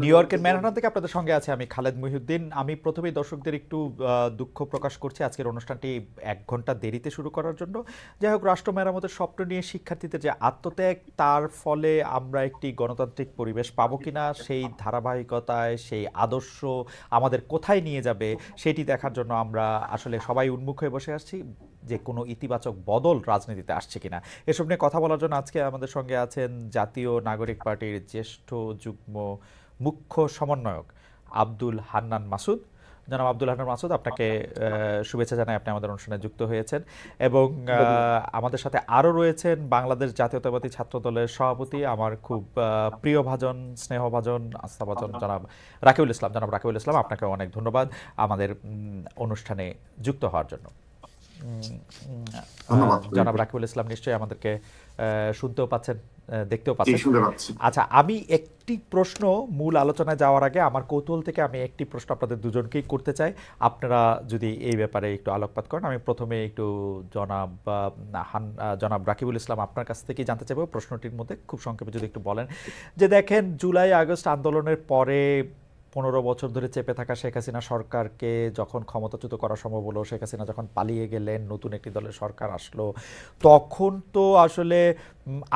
New ইয়র্কের Manhattan থেকে আপনাদের সঙ্গে আছে আমি খালেদ মহিউদ্দিন। আমি প্রথমেই দর্শকদের একটু দুঃখ প্রকাশ করছি আজকের অনুষ্ঠানটি 1 ঘন্টা দেরিতে শুরু করার জন্য। যাই হোক, রাষ্ট্র মেরামতের স্বপ্ন নিয়ে শিক্ষার্থীদের যে আত্মত্যাগ, তার ফলে আমরা একটি গণতান্ত্রিক পরিবেশ পাবো কিনা, সেই ধারাবাহিকতায় সেই আদর্শ আমাদের কোথায় নিয়ে যাবে সেটি দেখার জন্য আমরা আসলে সবাই উন্মুখ হয়ে বসে আসছি, যে কোনো ইতিবাচক বদল রাজনীতিতে আসছে কিনা। এসব নিয়ে কথা বলার জন্য আজকে আমাদের সঙ্গে আছেন জাতীয় নাগরিক পার্টির জ্যেষ্ঠ যুগ্ম মুখ্য সমন্বয়ক আব্দুল হান্নান মাসুদ। জনাব আব্দুল হান্নান মাসুদ, আপনাকে শুভেচ্ছা জানাই, আপনি আমাদের অনুষ্ঠানে যুক্ত হয়েছেন। এবং আমাদের সাথে আরও রয়েছেন বাংলাদেশ জাতীয়তাবাদী ছাত্র দলের সভাপতি, আমার খুব প্রিয়ভাজন, স্নেহভাজন, আস্থাভাজন জনাব রাকিবুল ইসলাম। জনাব রাকিবুল ইসলাম, আপনাকে অনেক ধন্যবাদ আমাদের অনুষ্ঠানে যুক্ত হওয়ার জন্য। জনাব রাকিবুল ইসলাম নিশ্চয়ই আমাদেরকে শুনতেও পাচ্ছেন, দেখতেও পাচ্ছেন। আচ্ছা, আমি একটি প্রশ্ন মূল আলোচনায় যাওয়ার আগে আমার কৌতূহল থেকে আমি একটি প্রশ্ন আপনাদের দুজনকেই করতে চাই, আপনারা যদি এই ব্যাপারে একটু আলোকপাত করেন। আমি প্রথমে একটু জনাব রাকিবুল ইসলাম আপনার কাছ থেকেই জানতে চাইব, প্রশ্নটির মধ্যে খুব সংক্ষেপে যদি একটু বলেন যে দেখেন, জুলাই আগস্ট আন্দোলনের পরে 15 বছর ধরে চেপে থাকা শেখ হাসিনা সরকারকে যখন ক্ষমতাচ্যুত করা সম্ভব হলো, শেখ হাসিনা যখন পালিয়ে গেলেন, নতুন একটি দলের সরকার আসলো, তখন তো আসলে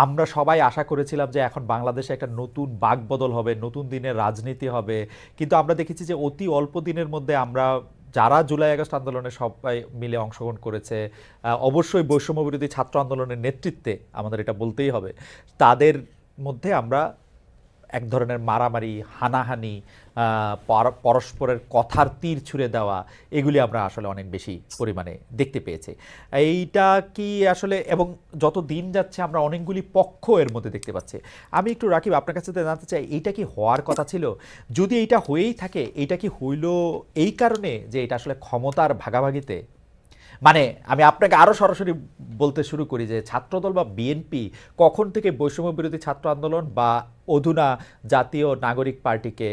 আমরা সবাই আশা করেছিলাম যে এখন বাংলাদেশে একটা নতুন বাকবদল হবে, নতুন দিনের রাজনীতি হবে। কিন্তু আমরা দেখেছি যে অতি অল্প দিনের মধ্যে আমরা যারা জুলাই আগস্ট আন্দোলনে সবাই মিলে অংশগ্রহণ করেছে, অবশ্যই বৈষম্য বিরোধী ছাত্র আন্দোলনের নেতৃত্বে আমাদের এটা বলতেই হবে, তাদের মধ্যে আমরা এক ধরনের মারামারি, হানাহানি, পরস্পরের কথার তীর ছুঁড়ে দেওয়া, এগুলি আমরা আসলে অনেক বেশি পরিমাণে দেখতে পেয়েছি। এইটা কি আসলে, এবং যত দিন যাচ্ছে আমরা অনেকগুলি পক্ষ এর মধ্যে দেখতে পাচ্ছি। আমি একটু রাকিব আপনার কাছে জানতে চাই, এইটা কি হওয়ার কথা ছিল? যদি এইটা হয়েই থাকে, এইটা কি হইল এই কারণে যে এটা আসলে ক্ষমতার ভাগাভাগিতে? মানে আমি আপনাকে আরো সরাসরি বলতে শুরু করি যে ছাত্রদল বা বিএনপি কখন থেকে বৈষম্য বিরোধী ছাত্র আন্দোলন বা অধুনা জাতীয় নাগরিক পার্টিকে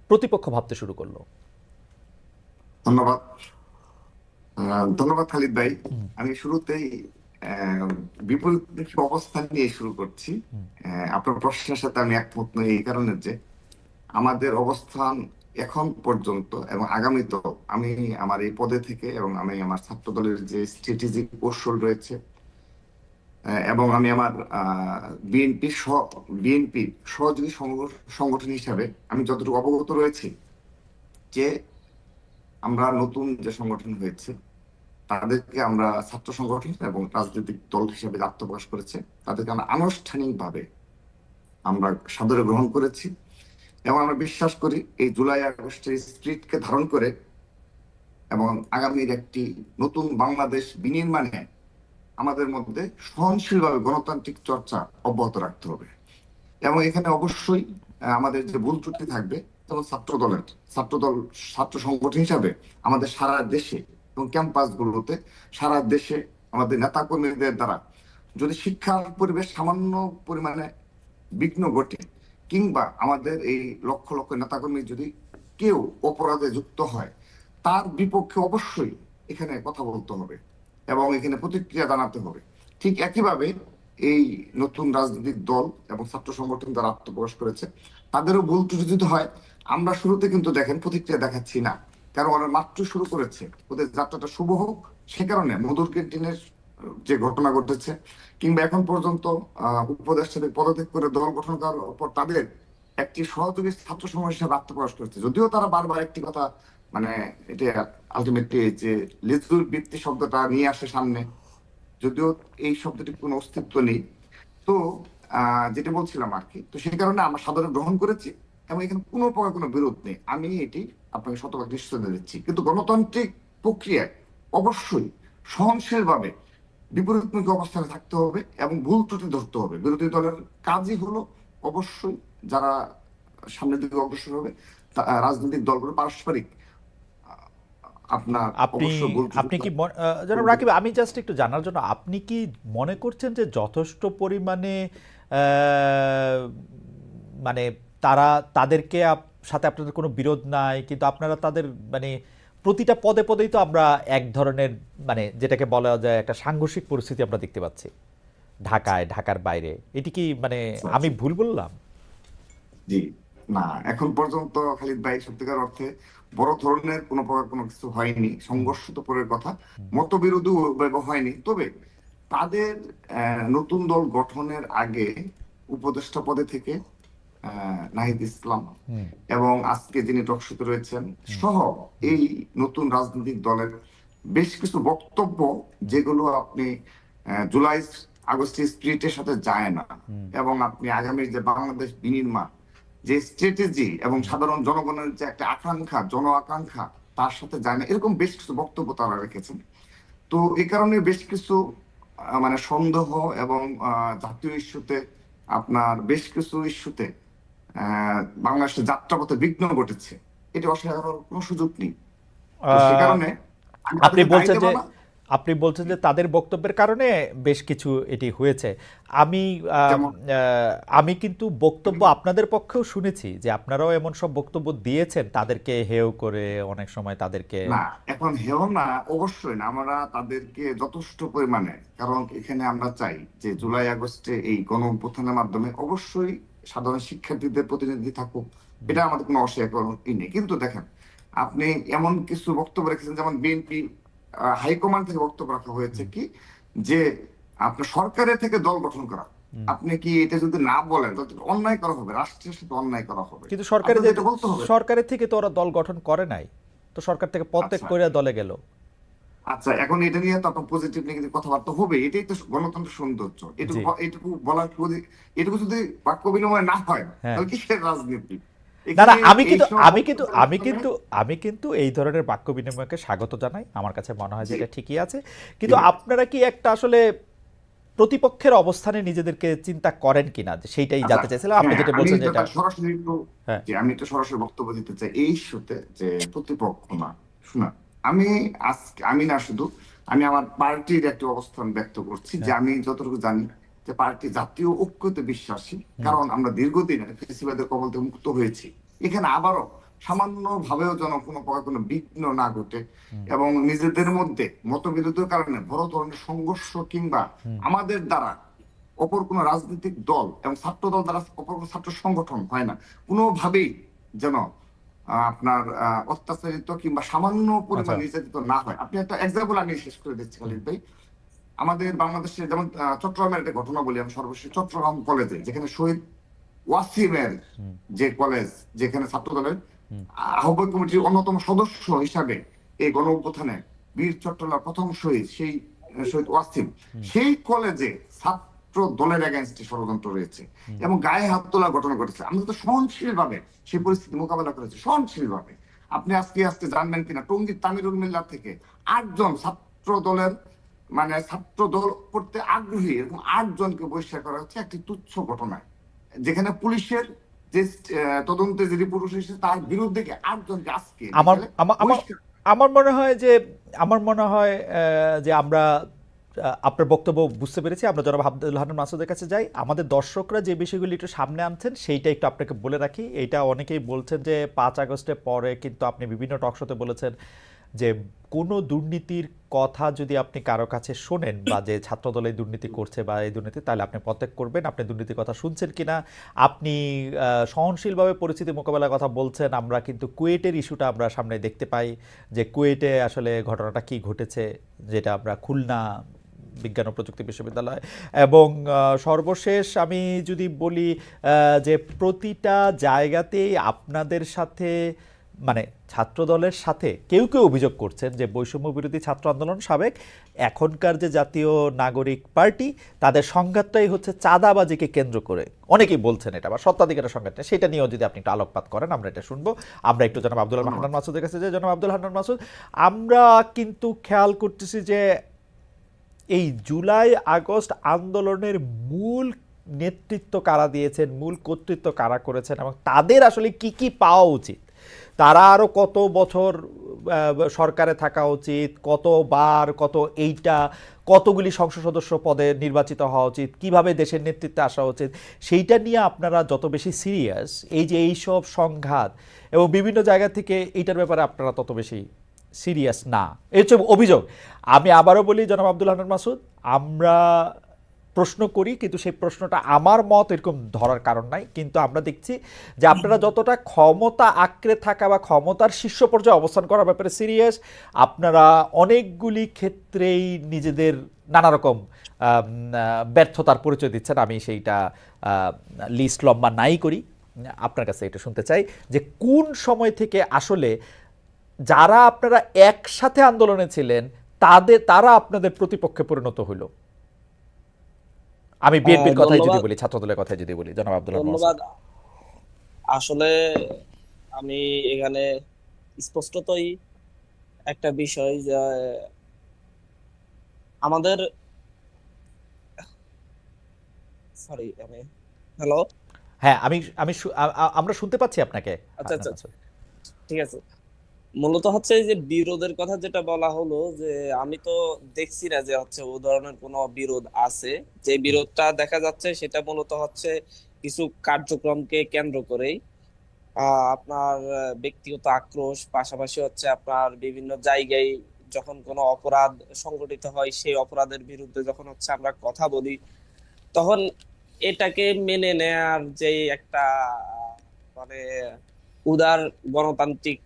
প্রতিপক্ষ ভাবতে শুরু করলো? ধন্যবাদ। ধন্যবাদ খালিদ ভাই। আমি শুরুতেই বিপরীতমুখী অবস্থান নিয়ে শুরু করছি। আপনার প্রশ্নের সাথে আমি একমত নই এই কারণে যে আমাদের অবস্থান এখন পর্যন্ত এবং আগামীতেও, আমি আমার এই পদে থেকে এবং আমি আমার ছাত্র দলের যে স্ট্র্যাটেজিক কৌশল রয়েছে এবং আমি আমার বিএনপি সহযোগী সংগঠন হিসাবে আমি যতটুকু অবগত রয়েছি যে আমরা নতুন যে সংগঠন হয়েছে তাদেরকে আমরা ছাত্র সংগঠন এবং রাজনৈতিক দল হিসেবে আত্মপ্রকাশ করেছে, তাদেরকে আমরা আনুষ্ঠানিকভাবে আমরা সাদরে গ্রহণ করেছি এবং আমরা বিশ্বাস করি এই জুলাই আগস্টের স্পিরিটকে ধারণ করে এবং আগামীর একটি নতুন বাংলাদেশ বিনির্মাণে আমাদের মধ্যে সহনশীলভাবে গণতান্ত্রিক চর্চা অব্যাহত রাখতে হবে। এবং এখানে অবশ্যই আমাদের যে ভুল ত্রুটি থাকবে, যেমন ছাত্র সংগঠন হিসাবে আমাদের সারা দেশে এবং ক্যাম্পাসগুলোতে সারা দেশে আমাদের নেতাকর্মীদের দ্বারা যদি শিক্ষার পরিবেশ সামান্য পরিমাণে বিঘ্ন ঘটে, কিংবা আমাদের এই লক্ষ লক্ষ নেতাকর্মী যদি কেউ অপরাধে যুক্ত হয়, তার বিপক্ষে অবশ্যই এখানে কথা বলতে হবে এবং এখানে প্রতিক্রিয়া জানাতে হবে। ঠিক একইভাবে এই নতুন রাজনৈতিক দল এবং ছাত্র সংগঠন যারা আত্মপ্রকাশ করেছে, তাদেরও ভুল ত্রুটি যদি হয়, আমরা শুরুতে কিন্তু দেখেন প্রতিক্রিয়া দেখাচ্ছি না, কারণ ওরা মাত্র শুরু করেছে, ওদের যাত্রাটা শুভ হোক। সে কারণে মধুর ক্যান্টিনের যে ঘটনা ঘটেছে, কিংবা এখন পর্যন্ত উপদেষ্টাদের পদত্যাগ করে দল গঠন করার পর তাদের একটি সহযোগী ছাত্র সমাজ হিসাবে আত্মপ্রকাশ করেছে, যদিও তারা বারবার একটি কথা, মানে এটা আলটিমেটলি যে লেজুর বৃত্তি শব্দটা নিয়ে আসে সামনে, যদিও এই শব্দটির কোনো অস্তিত্ব নেই। তো যেটা বলছিলাম আর কি, তো সেই কারণে আমরা সাদরে গ্রহণ করেছি এবং এখানে কোনো প্রকার কোনো বিরোধ নেই, আমি এটি আপনাকে শতভাগ নিশ্চয়তা দিচ্ছি। কিন্তু গণতান্ত্রিক প্রক্রিয়ায় অবশ্যই সহনশীল ভাবে বিপরীতমুখী অবস্থানে থাকতে হবে এবং ভুল ত্রুটি ধরতে হবে। বিরোধী দলের কাজই হলো অবশ্যই যারা সামনের দিকে অগ্রসর হবে, রাজনৈতিক দলগুলো পারস্পরিক আপনি কি জনাব রাকিব, আমি জাস্ট একটু জানার জন্য, আপনি কি মনে করছেন যে যথেষ্ট পরিমাণে মানে তাদেরকে সাথে আপনাদের কোনো বিরোধ নাই, কিন্তু আপনারা তাদের মানে প্রতিটা পদে পদেই তো আমরা এক ধরনের, মানে যেটাকে বলা যায় একটা সাংঘর্ষিক পরিস্থিতি আমরা দেখতে পাচ্ছি ঢাকায়, ঢাকার বাইরে? এটি কি মানে আমি ভুল বললাম? জি, না, এখন পর্যন্ত খালিদ ভাই সত্যিকার অর্থে বড় ধরনের কোনো প্রকার কোনো কিছু হয়নি। হুম, সংঘর্ষ তো পরের কথা, হুম, মতবিরোধও হয়নি। তবে তাদের নতুন দল গঠনের আগে উপদেষ্টা পদে থেকে নাহিদ ইসলাম হুম, এবং আজকে যিনি টকশোতে রয়েছেন হুম, সহ হুম, এই নতুন রাজনৈতিক দলের বেশ কিছু বক্তব্য, হুম, যেগুলো আপনি জুলাই আগস্টের স্পিরিটের সাথে যায় না। হুম, এবং আপনি আগামী যে বাংলাদেশ বিনির্মাণ, যে স্ট্র্যাটেজি এবং হুম। সাধারণ জনগণের যে একটা আকাঙ্ক্ষা, জন আকাঙ্ক্ষা, তার সাথে যায় না, এরকম বেশ কিছু বক্তব্য তারা রেখেছেন। তো এই কারণে বেশ কিছু মানে সন্দেহ এবং জাতীয় ইস্যুতে, আপনার বেশ কিছু ইস্যুতে বাংলাদেশের যাত্রাপথে বিঘ্ন ঘটেছে। এটা অস্বীকার করার কোনো সুযোগ নেই। তো সে আহ, কারণে আমি আপনি তাদেরকে দায়ী বলছেন দেব যে না। তাদের বক্তব্যের কারণে বেশ কিছু এটি হয়েছে। আমি আম, যেমন আমি কিন্তু বক্তব্য আপনাদের পক্ষেও শুনেছি যে আপনারাও এমন সব বক্তব্য দিয়েছেন তাদেরকে হেয় করে, অনেক সময় তাদেরকে। না, এখন হেও না, অবশ্যই না, আমরা তাদেরকে যথেষ্ট পরিমাণে, কারণ এখানে আমরা চাই যে জুলাই আগস্টে এই গণ অভ্যুত্থানের মাধ্যমে অবশ্যই সাধারণ শিক্ষার্থীদের প্রতিনিধি থাকুক, হুম, এটা আমাদের কোনো অস্বীকারই নেই। কিন্তু দেখেন, আপনি এমন কিছু বক্তব্য রেখেছেন, যেমন বিএনপি হাইকমান্ড থেকে বক্তব্য রাখা হয়েছে হুম, কি, যে আপনার সরকারের থেকে দল গঠন করা। হুম। আপনি কি এটা যদি না বলেন তাহলে তো অন্যায় করা হবে, রাষ্ট্রের সাথে অন্যায় করা হবে। কিন্তু আপনাদের এটা বলতে হবে। সরকারের থেকে তো ওরা দল গঠন করে নাই, তো সরকার থেকে পদত্যাগ আচ্ছা, করে দলে গেল। আচ্ছা, এখন এটা নিয়ে তো আপনার পজিটিভ নেগেটিভ কথাবার্তা হবে, এটাই তো গণতন্ত্রের সৌন্দর্য। এটুকু জি, এটুকু বলার এটুকু যদি বাক্য বিনিময় না হয়, হ্যাঁ। তাহলে কিসের রাজনীতি না না, এখানে? আমি কিন্তু এইসব আমি কিন্তু বক্তব্যের আমি মাধ্যমে কিন্তু আমি কিন্তু এই ধরনের বাক্য বিনিময়কে স্বাগত জানাই। আমার কাছে মনে হয় যে যে এটা ঠিকই আছে। কিন্তু যে- আপনারা কি একটা আসলে প্রতিপক্ষের অবস্থানে নিজেদেরকে চিন্তা করেন কিনা, যে সেইটাই আচ্ছা, জানতে চাইছিলাম। আপনি হ্যাঁ, যেটা আমি বলছেন যে এটা। ব্যাপার সরাসরি একটু, হ্যাঁ, যে আমি একটু সরাসরি বক্তব্য দিতে চাই এই ইস্যুতে, যে প্রতিপক্ষ না, শোনা, আমি আজকে, আমি না শুধু, আমি আমার পার্টির একটি অবস্থান ব্যক্ত করছি, যে হ্যাঁ, আমি যতটুকু জানি যে পার্টি জাতীয় ঐক্যতে বিশ্বাসী। হুম, কারণ আমরা দীর্ঘদিন ফেসিবাদের কবল থেকে মুক্ত হয়েছি। এখানে আবারও সামান্য ভাবেও যেন কোনো প্রকার কোনো বিঘ্ন না ঘটে, হুম, এবং নিজেদের মধ্যে মতবিরোধের কারণে বড় ধরনের সংঘর্ষ কিংবা হুম। আমাদের দ্বারা অপর কোনো রাজনৈতিক দল এবং ছাত্র দল দ্বারা অপর কোনো ছাত্র সংগঠন হয় না, কোনোভাবেই যেন আপনার অত্যাচারিত কিংবা সামান্য আচ্ছা, পরিমাণ নির্যাতিত না হয়। আপনি একটা এক্সাম্পল আমি শেষ করে দিচ্ছি হুম, খালিদ ভাই। আমাদের বাংলাদেশে যেমন চট্টগ্রামের একটা ঘটনা বলি আমি সর্বশেষ। চট্টগ্রাম কলেজে, যেখানে শহীদ ওয়াসিমের হুম, যে কলেজ, যেখানে ছাত্র দলের হুম, আহ্বায়ক কমিটির অন্যতম সদস্য হিসাবে এই গণ অভ্যুত্থানে বীর চট্টলার প্রথম শহীদ, সেই শহীদ ওয়াসিম, হুম, সেই কলেজে ছাত্র দলের এগেনস্টে ষড়যন্ত্র রয়েছে হুম। এবং গায়ে হাত তোলার ঘটনা ঘটেছে। আমরা তো সহনশীল ভাবে সেই পরিস্থিতি মোকাবেলা করেছি, সহনশীল ভাবে। আপনি আজকে আজকে জানবেন কিনা, টঙ্গীর তামিরুল মিল্লার থেকে 8 জন ছাত্র দলের, মানে ছাত্র দল করতে আগ্রহী এরকম 8 জনকে বহিষ্কার করা হচ্ছে একটি তুচ্ছ ঘটনায়, যেখানে পুলিশের যে তদন্তে যে রিপোর্ট এসেছে তার বিরুদ্ধে 8 জনকে আজকে আমার বিকেলে আমার আমার বহিষ্কার। আমার মনে হয় যে যে আমরা আপনার বক্তব্য বুঝতে পেরেছি। আমরা জনাব আব্দুল হান্নান মাসুদের কাছে যাই। আমাদের দর্শকরা যে বিষয়গুলি একটু সামনে আনছেন সেইটা একটু আপনাকে বলে রাখি। এটা অনেকেই বলছেন যে 5 আগস্টের পরে কিন্তু আপনি বিভিন্ন টকশোতে বলেছেন যে কোনো দুর্নীতির কথা যদি আপনি কারো কাছে শোনেন, বা যে ছাত্রদল এই দুর্নীতি করছে বা এই দুর্নীতি, তাহলে আপনি পদত্যাগ করবেন। আপনি দুর্নীতির কথা শুনছেন কিনা, আপনি সহনশীলভাবে পরিস্থিতি মোকাবেলার কথা বলছেন। আমরা কিন্তু কুয়েটের ইস্যুটা আমরা সামনে দেখতে পাই, যে কুয়েটে আসলে ঘটনাটা কি ঘটেছে, যেটা আমরা খুলনা বিজ্ঞান ও প্রযুক্তি বিশ্ববিদ্যালয়। এবং সর্বশেষ আমি যদি বলি যে প্রতিটা জায়গাতেই আপনাদের সাথে, মানে ছাত্রদলের সাথে কেউ কেউ অভিযোগ করছেন যে বৈষম্য বিরোধী ছাত্র আন্দোলন সাবেক, এখনকার যে জাতীয় নাগরিক পার্টি, তাদের সংঘাতটাই হচ্ছে চাঁদাবাজিকে কেন্দ্র করে। অনেকেই বলছেন এটা, বা সত্ত্বাধিকারের সংঘাতটা, সেটা নিয়েও যদি আপনি একটু আলোকপাত করেন আমরা এটা শুনবো। আমরা একটু জনাব আব্দুল ধন্যবাদ। হান্নান মাসুদের কাছে যাই। জনাব আব্দুল হান্নান মাসুদ, আমরা কিন্তু খেয়াল করতেছি যে এই জুলাই আগস্ট আন্দোলনের মূল নেতৃত্ব কারা দিয়েছেন, মূল কর্তৃত্ব কারা করেছেন, এবং তাদের আসলে কি কি পাওয়া উচিত, তারা আরো কত বছর সরকারে থাকা উচিত, কতবার, কতগুলি সংসদ সদস্য পদে নির্বাচিত হওয়া উচিত, কিভাবে দেশের নেতৃত্বে আসা উচিত, সেইটা নিয়ে আপনারা যত বেশি সিরিয়াস, এই যে এইসব সংঘাত এবং বিভিন্ন জায়গা থেকে এইটার ব্যাপারে আপনারা তত বেশি সিরিয়াস না, এই হচ্ছে অভিযোগ। আমি আবারও বলি জনাব আব্দুল হান্নান মাসুদ, আমরা প্রশ্ন করি, কিন্তু সেই প্রশ্নটা আমার মত এরকম ধরার কারণ নাই, কিন্তু আমরা দেখছি যে আপনারা যতটা ক্ষমতা আঁকড়ে থাকা বা ক্ষমতার শীর্ষ পর্যায়ে অবস্থান করার ব্যাপারে সিরিয়াস, আপনারা অনেকগুলি ক্ষেত্রেই নিজেদের নানা রকম ব্যর্থতার পরিচয় দিচ্ছেন। আমি সেইটা লিস্ট লম্বা নাই করি, আপনার কাছে এটা শুনতে চাই যে কোন সময় থেকে আসলে যারা আপনারা একসাথে আন্দোলনে ছিলেন তারা আপনাদের প্রতিপক্ষে পরিণত হইল। আমি বিএনপির কথাই যদি ধন্যবাদ। বলি, ছাত্রদলের কথাই যদি বলি, জনাব আব্দুল রহমান ধন্যবাদ। আসলে আমি এখানে স্পষ্টতই একটা বিষয় যে আমাদের, সরি, আমি, হ্যালো, হ্যাঁ, আমি আমি আমরা শুনতে পাচ্ছি আপনাকে। আচ্ছা হ্যাঁ, আচ্ছা, ঠিক আছে। মূলত হচ্ছে এই যে বিরোধের কথা যেটা বলা হলো, যে আমি তো দেখছি না যে হচ্ছে ও ধরনের কোনো বিরোধ আছে। যে বিরোধটা দেখা যাচ্ছে সেটা মূলত হচ্ছে কিছু কার্যক্রমকে কেন্দ্র করেই, আপনার ব্যক্তিগত আক্রোশ, পাশাপাশি হচ্ছে আপনার বিভিন্ন জায়গায় যখন কোনো অপরাধ সংঘটিত হয় সেই অপরাধের বিরুদ্ধে যখন হচ্ছে আমরা কথা বলি, তখন এটাকে মেনে নেয়ার যে একটা মানে উদার গণতান্ত্রিক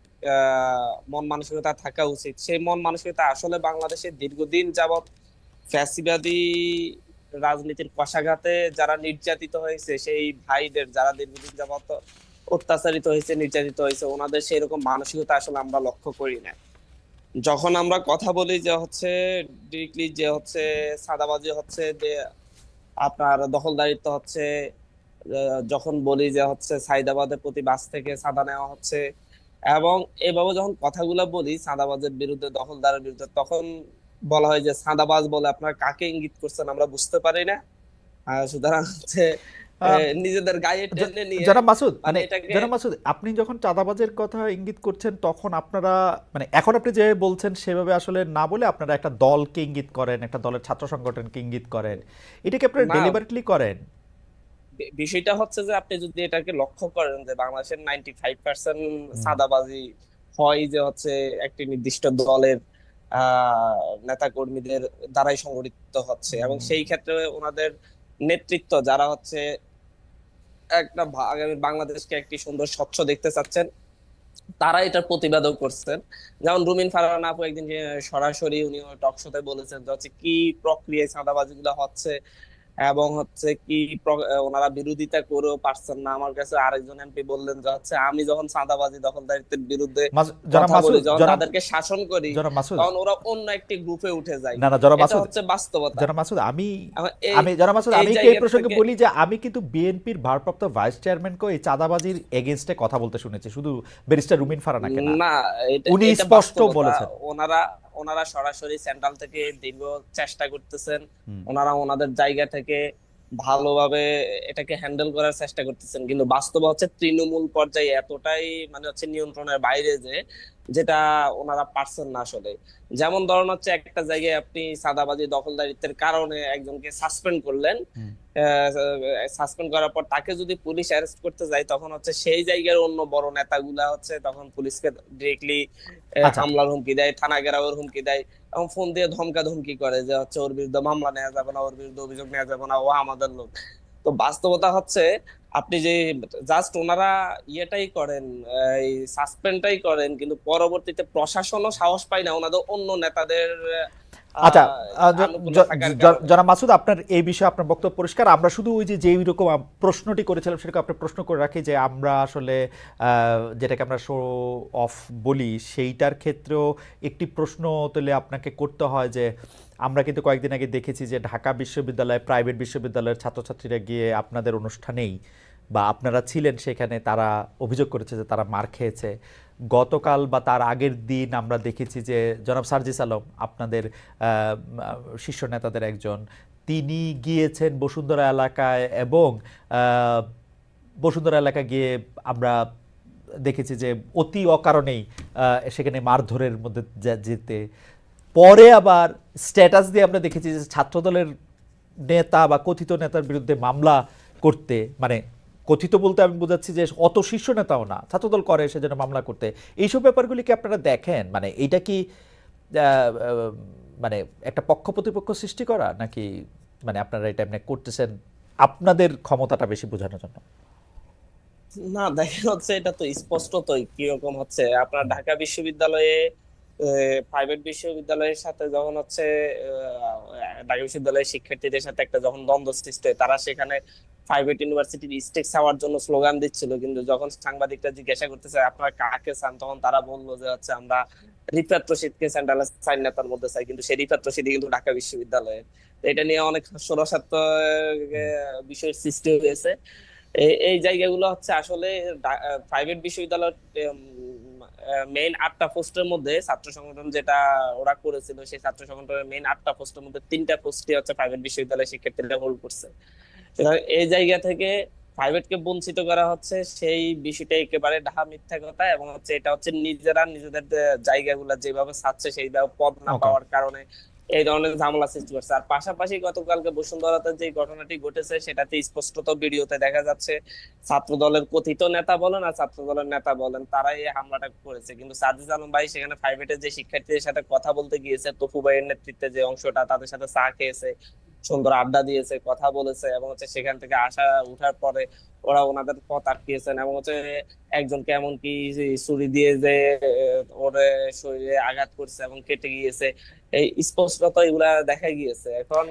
মন মানসিকতা থাকা উচিত, সেই মন মানসিকতা আসলে বাংলাদেশে দীর্ঘদিন যাবৎ ফ্যাসিবাদী রাজনীতির কষাঘাতে যারা নির্যাতিত হয়েছে, সেই ভাইদের যারা দীর্ঘদিন যাবৎ অত্যাচারিত হয়েছে, নির্যাতিত হয়েছে, ওনাদের সেই রকম মানসিকতা আসলে আমরা লক্ষ্য করি না। যখন আমরা কথা বলি যে হচ্ছে ডিরেক্টলি যে হচ্ছে চাঁদাবাজি হচ্ছে, যে আপনার দখলদারিত্ব হচ্ছে, যখন বলি যে হচ্ছে সাইদাবাদের প্রতি বাস থেকে চাঁদা নেওয়া হচ্ছে, এবং এভাবে যখন কথাগুলো বলি চাঁদাবাজের বিরুদ্ধে, দখলদারের বিরুদ্ধে, তখন বলা হয় যে চাঁদাবাজ বলে আপনারা কাকে ইঙ্গিত করছেন আমরা বুঝতে পারি না। সুতরাং হচ্ছে নিজেদের গায়ে টেনে নিয়ে জনাব মাসুদ, মানে এটাকে, জনাব মাসুদ, আপনি যখন চাঁদাবাজের কথা ইঙ্গিত করছেন তখন আপনারা এখন আপনি যে বলছেন সেভাবে আসলে না বলে আপনারা একটা দলকে ইঙ্গিত করেন, একটা দলের ছাত্র সংগঠনকে ইঙ্গিত করেন, এটা কি আপনারা না, ডেলিবারেটলি করেন? বিষয়টা হচ্ছে যে আপনি যদি এটাকে লক্ষ্য করেন যে বাংলাদেশের 95% হুম, চাঁদাবাজি হয় যে হচ্ছে একটি নির্দিষ্ট দলের নেতা কর্মীদের দ্বারাই সংগঠিত হচ্ছে, এবং হুম। সেই ক্ষেত্রে ওনাদের নেতৃত্ব যারা হচ্ছে একটা আগামী বাংলাদেশকে একটি সুন্দর স্বচ্ছ দেখতে চাচ্ছেন, তারা এটার প্রতিবাদও করছেন। যেমন রুমিন ফারহান আপু একদিন যে সরাসরি উনি টক শোতে বলেছেন যে হচ্ছে কি প্রক্রিয়ায় চাঁদাবাজি গুলো হচ্ছে, এবং হচ্ছে কি ওনারা বিরোধিতা করেও পারছেন না। আমার কাছে আরেকজন এমপি বললেন যে হচ্ছে আমি যখন চাঁদাবাজি দখলদারিত্বের বিরুদ্ধে জনাব কথা বলি, মাসুদ, যখন তাদেরকে শাসন করি, জনাব মাসুদ, তখন ওরা অন্য একটি গ্রুপে উঠে যায়। না না জনাব এটা মাসুদ, হচ্ছে বাস্তবতা। জনাব মাসুদ, আমি এখন এই আমি জনাব মাসুদ, এই আমি কি এই জায়গা প্রসঙ্গে থেকে বলি যে আমি কিন্তু বিএনপির ভারপ্রাপ্ত ভাইস চেয়ারম্যানকে এই চাঁদাবাজির এগেইনস্টে কথা বলতে শুনেছি, শুধু ব্যারিস্টার রুমিন ফারহানাকে না। না, এটা উনি এটা স্পষ্ট বাস্তবতা। বলেছেন। ওনারা ওনারা সরাসরি সেন্ট্রাল থেকে দীর্ঘ চেষ্টা করতেছেন, হুম। ওনারা ওনাদের জায়গা থেকে ভালোভাবে এটাকে হ্যান্ডেল করার চেষ্টা করতেছেন, কিন্তু বাস্তবে হচ্ছে তৃণমূল পর্যায়ে এতটাই মানে হচ্ছে নিয়ন্ত্রণের বাইরে যে যেটা ওনারা পারছেন না আসলে। যেমন ধরুন হচ্ছে একটা জায়গায় আপনি চাঁদাবাজি দখলদারিত্বের কারণে একজনকে সাসপেন্ড করলেন, হুম। সাসপেন্ড করার পর তাকে যদি পুলিশ অ্যারেস্ট করতে যায়, তখন হচ্ছে সেই জায়গার অন্য বড় নেতাগুলা হচ্ছে তখন পুলিশকে ডিরেক্টলি আচ্ছা, হামলার হুমকি দেয়, থানা ঘেরাওয়ের হুমকি দেয়, এবং ফোন দিয়ে ধমকা ধমকি করে যে হচ্ছে ওর বিরুদ্ধে মামলা নেওয়া যাবে না, ওর বিরুদ্ধে অভিযোগ নেওয়া যাবে না, ও আমাদের লোক। তো বাস্তবতা হচ্ছে আপনি যে জাস্ট ওনারা ইয়েটাই করেন, এই সাসপেন্ডটাই করেন, কিন্তু পরবর্তীতে প্রশাসনও সাহস পায় না ওনাদের অন্য নেতাদের আচ্ছা, আনুকূল্য থাকার কারণে। জনাব মাসুদ, আপনার এই বিষয়ে আপনার বক্তব্য পরিষ্কার। আমরা শুধু ওই যে যেই রকম প্রশ্নটি করেছিলাম সেটাকে আপনি প্রশ্ন করে রাখি যে আমরা আসলে যেটাকে আমরা শো অফ বলি, সেইটার ক্ষেত্রেও একটি প্রশ্ন তুলে আপনাকে করতে হয় যে আমরা কিন্তু কয়েকদিন আগে দেখেছি যে ঢাকা বিশ্ববিদ্যালয়, প্রাইভেট বিশ্ববিদ্যালয়ের ছাত্রছাত্রীরা গিয়ে আপনাদের অনুষ্ঠানেই বা আপনারা ছিলেন সেখানে, তারা অভিযোগ করেছে যে তারা মার খেয়েছে। গতকাল বা তার আগের দিন আমরা দেখেছি যে জনাব সার্জিস আলম, আপনাদের শীর্ষ নেতাদের একজন, তিনি গিয়েছেন বসুন্ধরা এলাকায়, এবং বসুন্ধরা এলাকায় গিয়ে আমরা দেখেছি যে অতি অকারণেই সেখানে মারধরের মধ্যে যেতে, পরে আবার স্ট্যাটাস দিয়ে আমরা দেখেছি যে ছাত্রদলের নেতা বা কথিত নেতার বিরুদ্ধে মামলা করতে, কথিত বলতে আমি বোঝাচ্ছি যে অত শীর্ষ নেতাও না, ছাত্রদল করে সেজন্য মামলা করতে। এইসব ব্যাপারগুলি কি আপনারা দেখেন? এইটা কি একটা পক্ষ প্রতিপক্ষ সৃষ্টি করা, নাকি মানে আপনারা এটা এমনি করতেছেন আপনাদের ক্ষমতাটা বেশি বোঝানোর জন্য? না দেখেন হচ্ছে এটা তো স্পষ্টতই কিরকম হচ্ছে আপনার ঢাকা বিশ্ববিদ্যালয়ে প্রাইভেট বিশ্ববিদ্যালয়ের সাথে যখন হচ্ছে ঢাকা বিশ্ববিদ্যালয়ের শিক্ষার্থীদের সাথে একটা যখন দ্বন্দ্ব সৃষ্টি হয় তারা সেখানে প্রাইভেট ইউনিভার্সিটির স্টেক চাওয়ার জন্য স্লোগান দিচ্ছিল, কিন্তু যখন সাংবাদিকরা জিজ্ঞাসা করতেছে আপনারা কাকে চান, তখন তারা বললো যে হচ্ছে আমরা রিফাত রশিদকে সেন্ট্রাল চাই নেতার মধ্যে চাই, কিন্তু সেই রিফাত রশিদই কিন্তু ঢাকা বিশ্ববিদ্যালয়ে। তো এটা নিয়ে অনেক ষড়যন্ত্র বিষয়ের সৃষ্টি হয়েছে। এই জায়গাগুলো হচ্ছে আসলে প্রাইভেট বিশ্ববিদ্যালয়ের মেইন 8টা পোস্টের মধ্যে ছাত্র সংগঠন যেটা ওরা করেছিল, সেই ছাত্র সংগঠনের মেইন 8টা পোস্টের মধ্যে 3টা পোস্টই হচ্ছে প্রাইভেট বিশ্ববিদ্যালয়ের শিক্ষার্থীরা হোল্ড করছে। সুতরাং এই জায়গা থেকে প্রাইভেটকে বঞ্চিত করা হচ্ছে, সেই বিষয়টা একেবারে ডাহা মিথ্যা কথা। এবং হচ্ছে এটা হচ্ছে নিজেরা নিজেদের জায়গাগুলো যেভাবে চাচ্ছে সেইভাবে পদ না ওকে। পাওয়ার কারণে এই ধরনের ঝামেলা সৃষ্টি করছে। আর পাশাপাশি গতকালকে বসুন্ধরাতে যে ঘটনাটি ঘটেছে সেটাতে স্পষ্টত ভিডিওতে দেখা যাচ্ছে ছাত্র দলের কথিত নেতা বলেন আর ছাত্র দলের নেতা বলেন তারাই এই হামলাটা করেছে, কিন্তু সাজিদ আলম ভাই সেখানে প্রাইভেটের যে শিক্ষার্থীদের সাথে কথা বলতে গিয়েছে, তপু ভাইয়ের নেতৃত্বে যে অংশটা, তাদের সাথে চা খেয়েছে, সুন্দর আড্ডা দিয়েছে, কথা বলেছে, এবং হচ্ছে সেখান থেকে আসা উঠার পরে ওরা ওনাদের পথ আটকিয়েছেন, এবং হচ্ছে একজনকে এমনকি ছুরি দিয়ে যে ওর শরীরে আঘাত করছে এবং কেটে গিয়েছে। এই স্পষ্টত এগুলা দেখা গিয়েছে। এখন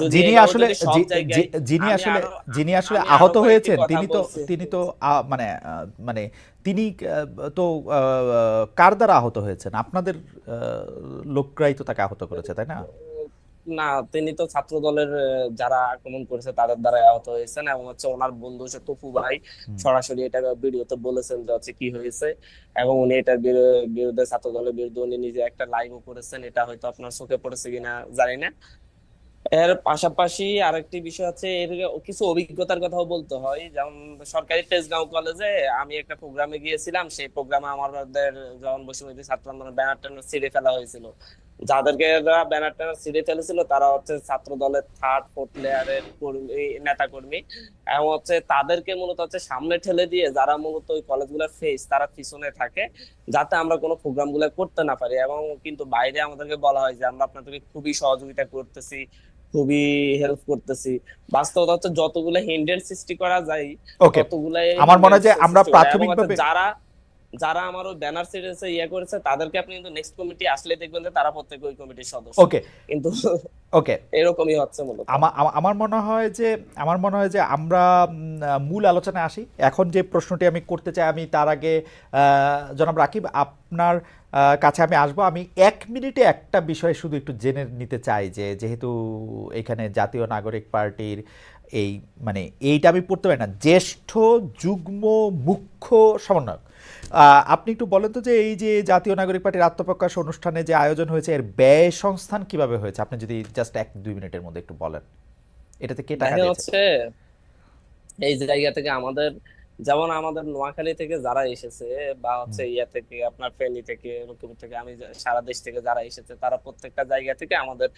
যদি যিনি এইভাবে আসলে যদি সব জায়গায় যিনি আমি আসলে আরো যিনি আসলে আমি আরো আহত কয়েকটি হয়েছেন কথা তিনি তো বলছি। তিনি তো মানে মানে তিনি তো কার দ্বারা আহত হয়েছেন? আপনাদের লোকরাই তো তাকে আহত করেছে, তাই না? না, তিনি তো ছাত্র দলের যারা আক্রমণ করেছে তাদের দ্বারা আহত হয়েছেন, এবং হচ্ছে ওনার বন্ধু হচ্ছে তপু ভাই হুম। সরাসরি এটা ভিডিওতে বলেছেন যে হচ্ছে কি হয়েছে, এবং উনি এটার বিরুদ্ধে ছাত্র দলের বিরুদ্ধে উনি নিজে একটা লাইভও করেছেন। এটা হয়তো আপনার চোখে পড়েছে কিনা জানি না। এর পাশাপাশি আরেকটি বিষয় আছে, এর কিছু অভিজ্ঞতার কথাও বলতে হয়। যেমন সরকারি তেজগাঁও কলেজে আমি একটা প্রোগ্রামে গিয়েছিলাম, সেই প্রোগ্রামে আমাদের যখন বৈষম্য ছাত্র আন্দোলনের ব্যানার টানার ছিঁড়ে ফেলা হয়েছিল, যাদেরকে ব্যানার টানার ছিঁড়ে ফেলেছিল তারা হচ্ছে ছাত্র দলের থার্ড ফোর্থ লেয়ারের কর্মী, নেতা কর্মী, এবং হচ্ছে তাদেরকে মূলত হচ্ছে সামনে ঠেলে দিয়ে যারা মূলত ওই কলেজগুলোর ফেস তারা পিছনে থাকে, যাতে আমরা কোনো প্রোগ্রাম গুলো করতে না পারি। এবং কিন্তু বাইরে আমাদেরকে বলা হয় যে আমরা আপনাদেরকে খুবই সহযোগিতা করতেছি, খুবই হেল্প করতেছি। বাস্তবতা হচ্ছে যতগুলো হিন্ডেন্স সৃষ্টি করা যায় ওকে, ততগুলাই আমার মনে হয় যে আমরা সৃষ্টি করা। এবং হচ্ছে প্রাথমিকভাবে যারা যারা আমার ওই ব্যানার সিরিজে করেছে তাদেরকে আপনি কিন্তু নেক্সট কমিটি আসলে দেখবেন যে তারা প্রত্যেক ওই কমিটির সদস্য, ওকে কিন্তু ওকে এরকমই হচ্ছে মূলত। আমার মনে হয় যে আমরা মূল আলোচনায় আসি। এখন যে প্রশ্নটি আমি করতে চাই, আমি তার আগে জনাব রাকিব আপনার কাছে আমি আসবো। আমি 1 মিনিটে একটা বিষয় শুধু একটু জেনে নিতে চাই, যে যেহেতু এখানে জাতীয় নাগরিক পার্টির এই মানে এইটা আমি পড়তে পারি না, জ্যেষ্ঠ যুগ্ম মুখ্য সমন্বয়ক, আপনি একটু বলেন তো যে এই যে জাতীয় নাগরিক পার্টির আত্মপ্রকাশ অনুষ্ঠানে যে আয়োজন হয়েছে এর ব্যয় সংস্থান কিভাবে হয়েছে, আপনি যদি জাস্ট 1-2 মিনিটের মধ্যে একটু বলেন। এটাতে কে টাকা দেখেন দিয়েছে? হচ্ছে এই জায়গা থেকে আমাদের, যেমন আমাদের নোয়াখালী থেকে যারা এসেছে, বা হচ্ছে হুম, ইয়া থেকে আপনার ফেনী থেকে লক্ষ্মীপুর থেকে, আমি সারা দেশ থেকে যারা এসেছে তারা প্রত্যেকটা জায়গা থেকে আমাদের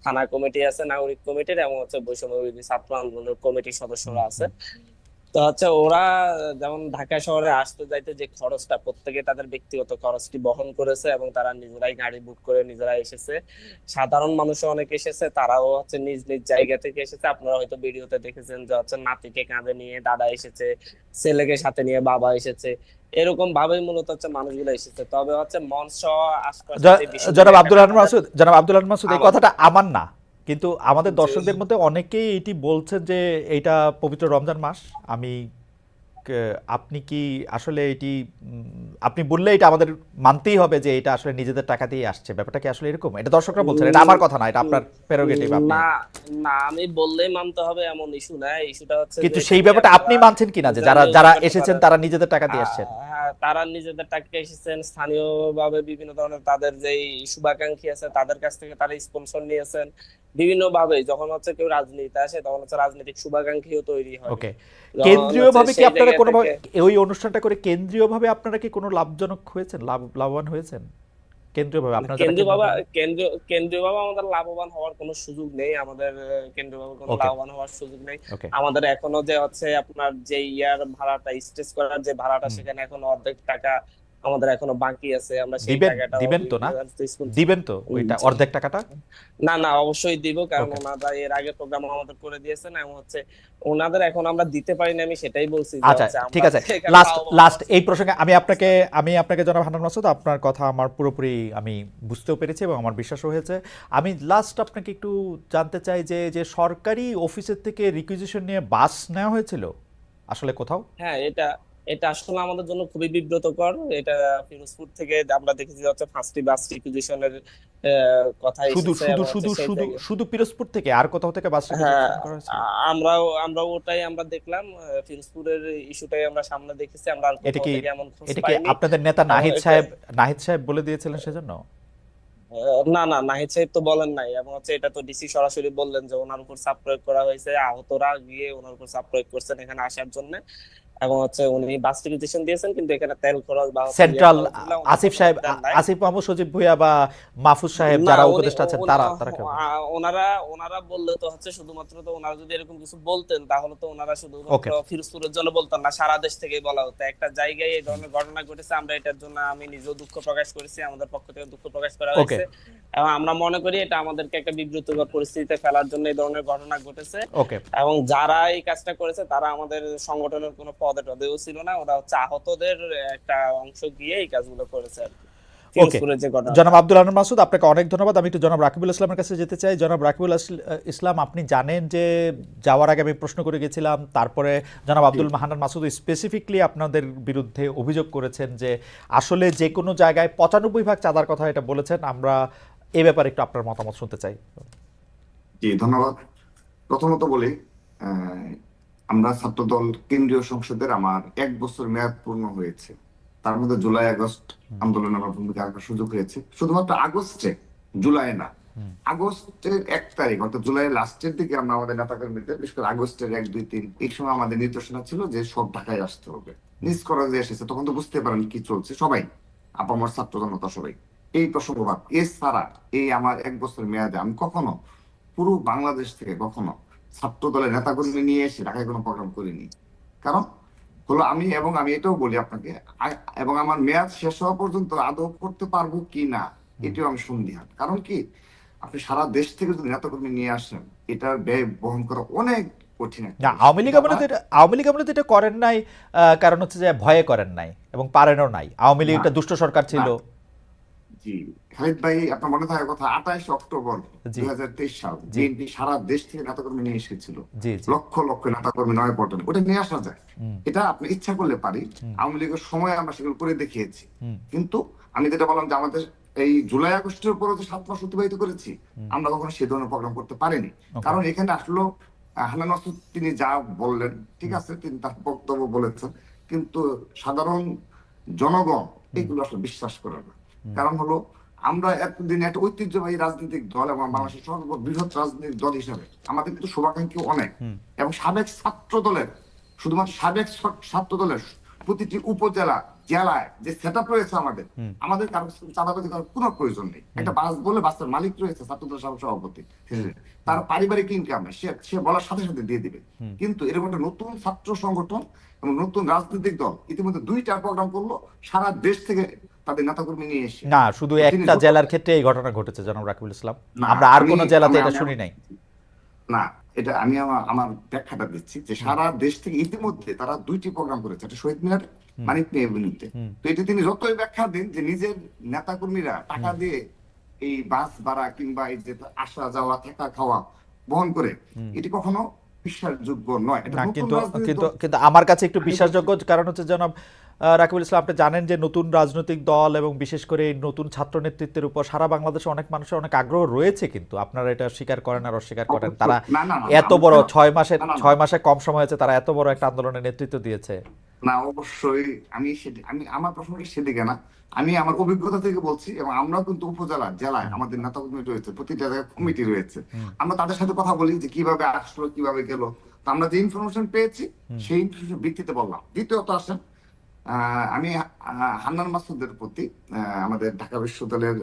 থানা কমিটি আছে, নাগরিক কমিটির, এবং হচ্ছে বৈষম্য বিরোধী ছাত্র আন্দোলনের কমিটির হুম, সদস্যরা আছে। হুম। তো হচ্ছে ওরা যেমন ঢাকা শহরে আসতে যাইতে যে খরচটা, প্রত্যেকে তাদের ব্যক্তিগত খরচটি বহন করেছে, এবং তারা নিজেরাই গাড়ি বুক করে নিজেরাই এসেছে। সাধারণ মানুষও অনেক এসেছে, তারাও হচ্ছে নিজ নিজ জায়গা থেকে এসেছে। আপনারা হয়তো ভিডিওতে দেখেছেন যে হচ্ছে নাতিকে কাঁধে নিয়ে দাদা এসেছে, ছেলেকে সাথে নিয়ে বাবা এসেছে, এরকম ভাবেই মূলত হচ্ছে মানুষগুলো এসেছে। তবে হচ্ছে মঞ্চ আশপাশে যে বিষয়গুলো জনাব এখানে আমাদের জনাব আব্দুল আল মাসুদ, এই আমার কথাটা আমার না, কিন্তু আমাদের যে দর্শকদের মধ্যে অনেকেই এটি বলছেন যে এইটা পবিত্র রমজান মাস। আমি আপনি কি আসলে এটি আপনি বললে এটা আমাদের মানতেই হবে যে এটা আসলে নিজেদের টাকা দিয়ে আসছে? ব্যাপারটা কি আসলে এরকম? এটা দর্শকরা বলছেন, এটা আমার কথা না, এটা আপনার প্রেরোগেটিভ। আপনি না, না আমি বললেই মানতে হবে এমন ইস্যু না। ইস্যুটা হচ্ছে কিন্তু যে সেই যদি ব্যাপারটা আপনি আপনারা মানছেন কিনা যে যারা জানিয়েও যারা করতে এসেছেন পারেন। তারা নিজেদের টাকা দিয়ে আসছেন? হ্যাঁ, তারা নিজেদের টাকা এসেছেন, স্থানীয়ভাবে বিভিন্ন ধরনের তাদের যেই শুভাকাঙ্ক্ষী আছে তাদের কাছ থেকে তারা স্পন্সর নিয়েছেন বিভিন্ন ভাবে। যখন হচ্ছে কেউ রাজনীতিতে আসে তখন হচ্ছে রাজনৈতিক শুভাকাঙ্ক্ষীও তৈরি হয়, ওকে, যখন হচ্ছে কেন্দ্রীয়ভাবে কি সেই আপনারা জায়গা কোনোভাবে থেকে ওই অনুষ্ঠানটা করে কেন্দ্রীয়ভাবে আপনারা কি কোনো লাভজনক হয়েছেন, লাভবান হয়েছেন কেন্দ্রীয়ভাবে আপনারা যারা কেন্দ্রীয় বাবা কেন্দ্রীয়ভাবে? কেন্দ্রীয় বাবা আমাদের লাভবান হওয়ার কোনো সুযোগ নেই। আমাদের কেন্দ্রীয় বাবা কোনো ওকে, লাভবান হওয়ার সুযোগ নেই। ওকে। আমাদের এখনো যে হচ্ছে আপনার যে ইয়ার ভাড়াটা, স্টেজ করার যে ভাড়াটা, হুম, সেখানে এখনো অর্ধেক টাকা আমাদের এখনো বাকি আছে, আমরা সেই দিবেন টাকাটাও দিবেন তো না? স্কুল। দিবেন তো ওইটা জি। অর্ধেক টাকাটা? না না, অবশ্যই দিব, কারণ ওকে, ওনারা এর আগে প্রোগ্রাম আমাদের করে দিয়েছেন এবং হচ্ছে ওনাদের এখন আমরা দিতে পারিনি, আমি সেটাই বলছি যে আচ্ছা হচ্ছে ঠিক আমরা আছে। যে এখানে লাস্ট লাভবান লাস্ট হচ্ছি। এই প্রসঙ্গে আমি আপনাকে জনাব হান্নান মাসুদ, আপনার কথা আমার পুরোপুরি আমি বুঝতেও পেরেছি এবং আমার বিশ্বাসও হয়েছে। আমি লাস্ট আপনাকে একটু জানতে চাই যে যে সরকারি অফিসের থেকে রিকুইজিশন নিয়ে বাস নেওয়া হয়েছিল আসলে কোথাও? হ্যাঁ, এটা এটা আসলে আমাদের জন্য খুবই বিব্রতকর। এটা ফিরোজপুর থেকে আমরা দেখেছি যে হচ্ছে 5টি বাস রিকুইজিশনের কথা শুধু এসেছে শুধু এবং হচ্ছে শুধু সেই শুধু থেকে। শুধু পিরোজপুর থেকে আর কোথাও থেকে বাস হ্যাঁ, রিকুইজিশন করা হয়েছিল? আমরাও ওটাই আমরা দেখলাম, ফিরোজপুরের ইস্যুটাই আমরা সামনে দেখেছি, আমরা আর এটা কোথাও কি থেকে এমন খোঁজ এটা কি পাইনি। আপনাদের নেতা এবং এটা নাহিদ সাহেব বলে দিয়েছিলেন সেজন্য? না না, নাহিদ সাহেব তো বলেন নাই, এবং হচ্ছে এটা তো ডিসি সরাসরি বললেন যে ওনার উপর চাপ প্রয়োগ করা হয়েছে, আহতরা গিয়ে ওনার উপর চাপ প্রয়োগ করছেন এখানে আসার জন্য। এবং হচ্ছে উনি বাস রিকুইজিশন দিয়েছেন, কিন্তু এখানে তেল খরচ বা হচ্ছে সেন্ট্রাল খরচগুলো উনি আসিফ কোনো সাহেব, দেন নাই। আসিফ মাহমুদ, সজীব ভুঁইয়া বা মাহফুজ সাহেব না, যারা উনি উপদেষ্টা আছেন উনি- তারা কেউ? ওনারা ওনারা বললে তো হচ্ছে শুধুমাত্র, তো ওনারা যদি এরকম কিছু বলতেন তাহলে তো ওনারা শুধুমাত্র ওকে, ফিরোজপুরের জন্য বলতেন না, সারা দেশ থেকেই বলা হতো। একটা জায়গায় এই ধরনের ঘটনা ঘটেছে, আমরা এটার জন্য আমি নিজেও দুঃখ প্রকাশ করেছি, আমাদের পক্ষ থেকে দুঃখ প্রকাশ করা ওকে, হয়েছে। এবং আমরা মনে করি এটা আমাদেরকে একটা বিব্রতকর পরিস্থিতিতে ফেলার জন্য এই ধরনের ঘটনা ঘটেছে। ওকে, এবং যারা এই কাজটা করেছে তারা আমাদের সংগঠনের কোনো পদে টদেও ছিল না, ওরা হচ্ছে আহতদের একটা অংশ গিয়ে এই কাজগুলো করেছে আর কি, ওকে। ফিরোজপুরের যে ঘটনাটা। জনাব আব্দুল হান্নান মাসুদ, আপনাকে অনেক ধন্যবাদ। আমি একটু জনাব রাকিবুল ইসলামের কাছে যেতে চাই। জনাব রাকিবুল ইসলাম, আপনি জানেন যে যাওয়ার আগে আমি প্রশ্ন করে গেছিলাম, তারপরে জনাব আব্দুল হান্নান মাসুদ স্পেসিফিকলি আপনাদের বিরুদ্ধে অভিযোগ করেছেন যে আসলে যে কোনো জায়গায় 95% চাঁদার কথা এটা বলেছেন। আমরা এ ব্যাপারে একটু আপনার মতামত শুনতে চাই। জি, ধন্যবাদ। প্রথমত বলি, আহ, আমরা ছাত্রদল কেন্দ্রীয় সংসদের আমার 1 বছর মেয়াদ পূর্ণ হয়েছে। তার মধ্যে জুলাই আগস্ট আন্দোলনে আমার ভূমিকা রাখার সুযোগ হয়েছে। শুধুমাত্র আগস্টে, জুলাই না, আগস্টের 1 তারিখ অর্থাৎ জুলাইয়ের লাস্টের দিকে আমরা আমাদের নেতাকর্মীদের, বিশেষ করে আগস্টের 1, 2, 3 এই সময় আমাদের নির্দেশনা ছিল যে সব ঢাকায় আসতে হবে। নিজ করা যে এসেছে, তখন তো বুঝতে পারেন কি চলছে সবাই, আপামর ছাত্র জনতা সবাই। এই প্রসঙ্গবাদ এছাড়া এই আমার 1 বছর মেয়াদে আমি কখনো পুরো বাংলাদেশ থেকে কখনো ছাত্র দলের নেতাকর্মী নিয়ে এসে ঢাকায় কোনো প্রোগ্রাম করিনি। কারণ হলো আমি এটাও বলি আপনাকে, এবং আমার মেয়াদ শেষ হওয়া পর্যন্ত আদৌ করতে পারবো কি না এটাও আমি সন্দিহান। কারণ কি, আপনি সারা দেশ থেকে যদি নেতাকর্মী নিয়ে আসেন, এটার ব্যয় বহন করা অনেক কঠিন একটা না, বিষয়। আওয়ামী লীগ আমলে তো এটা করেন নাই, কারণ হচ্ছে যে ভয়ে করেন নাই এবং পারেনও নাই। আওয়ামী লীগ না, একটা দুষ্ট সরকার ছিল। না, জি, খালিদ ভাই, আপনার মনে থাকার কথা 28 অক্টোবর জি 2023 সাল জি বিএনপি সারা দেশ থেকে নেতাকর্মী নিয়ে এসেছিল। জি জি লক্ষ লক্ষ নেতাকর্মী নয়াপল্টনে, ওটা নিয়ে আসা যায়। হুম, এটা আপনি ইচ্ছা করলে পারি। হুম, আওয়ামী লীগের সময় আমরা সেগুলো করে দেখিয়েছি। হুম, কিন্তু আমি যেটা বললাম যে আমাদের এই জুলাই আগস্টের পরে যে 7 মাস অতিবাহিত করেছি, হুম, আমরা কখনো সে ধরনের প্রোগ্রাম করতে পারিনি। ওকে, কারণ এখানে আসলো হান্নান মাসুদ তিনি যা বললেন ঠিক হুম, আছে, তিনি তার বক্তব্য বলেছেন, কিন্তু সাধারণ জনগণ হুম, এগুলো আসলে বিশ্বাস করে না। হুম, কারণ হলো, আমরা এতদিন একটা ঐতিহ্যবাহী রাজনৈতিক দল এবং হুম, বাংলাদেশের সর্ববৃহৎ রাজনৈতিক দল হিসাবে আমাদের কিন্তু শুভাকাঙ্ক্ষী অনেক, হুম, এবং সাবেক ছাত্র দলের, শুধুমাত্র সাবেক ছাত্র দলের প্রতিটি উপজেলা জেলায় যে সেট আপ রয়েছে আমাদের, হুম, আমাদের কারো চাঁদাবাজি করার কোনো প্রয়োজন নেই। হুম, একটা বাস বলে বাসের মালিক রয়েছে ছাত্র দলের সভাপতি, তার পারিবারিক ইনকাম সে বলার সাথে সাথে দিয়ে দিবে। হুম। কিন্তু এরকম একটা নতুন ছাত্র সংগঠন এবং নতুন রাজনৈতিক দল ইতিমধ্যে 2টা প্রোগ্রাম করলো সারা দেশ থেকে তাদের নেতাকর্মী নিয়ে এসে। না, শুধু তো তিনি একটা জেলার ক্ষেত্রে এই ঘটনা ঘটেছে জনাব রাকিবুল ইসলাম। না, আমরা আর আমি কোন জেলাতে আমি এটা আমি শুনি নাই। না, এটা আমি আমার ব্যাখ্যাটা দিচ্ছি যে সারা দেশ থেকে ইতিমধ্যে তারা 2টি প্রোগ্রাম করেছে, একটা শহীদ মিনারে, হুম, মানিক মেয়ে বিরুদ্ধে। হুম, তো এটা তিনি যতই ব্যাখ্যা দিন যে নিজের নেতাকর্মীরা টাকা হুম, দিয়ে এই বাস ভাড়া কিংবা এই যে আসা যাওয়া থাকা খাওয়া বহন করে, হুম। এটি কখনো বিশ্বাসযোগ্য নয়। এটা না, নতুন কিন্তু রাজনৈতিক কিন্তু দল। কিন্তু আমার কাছে একটু আমি বলছি, বিশ্বাসযোগ্য, কারণ হচ্ছে জনাব রাকিবুল ইসলাম, আপনি জানেন যে নতুন রাজনৈতিক দল এবং বিশেষ করে এই নতুন ছাত্র নেতৃত্বের উপর সারা বাংলাদেশে অনেক মানুষের অনেক আগ্রহ রয়েছে, কিন্তু আপনারা এটা স্বীকার করেন আর অস্বীকার করেন। তারা না না না, এত আমি বড় কেন, 6 মাসে না না না, 6 মাসে কম সময় হয়েছে, তারা এত বড় একটা আন্দোলনের নেতৃত্ব দিয়েছে। না, অবশ্যই আমি আমার প্রশ্নটা সেদিকে না, আমি আমার অভিজ্ঞতা থেকে বলছি। এবং আমরাও কিন্তু উপজেলা জেলায় হুম, আমাদের নেতা কর্মী রয়েছে, প্রতিটা জায়গায় হুম, কমিটি রয়েছে। হুম, আমরা তাদের সাথে কথা বলি যে কিভাবে আসলো কিভাবে গেল। তো আমরা যে ইনফরমেশন পেয়েছি হুম, সেই ইনফরমেশন ভিত্তিতে বললাম। দ্বিতীয়ত আসেন, আমি হান্নান মাসুদের প্রতি, আমাদের ঢাকা বিশ্ববিদ্যালয়ের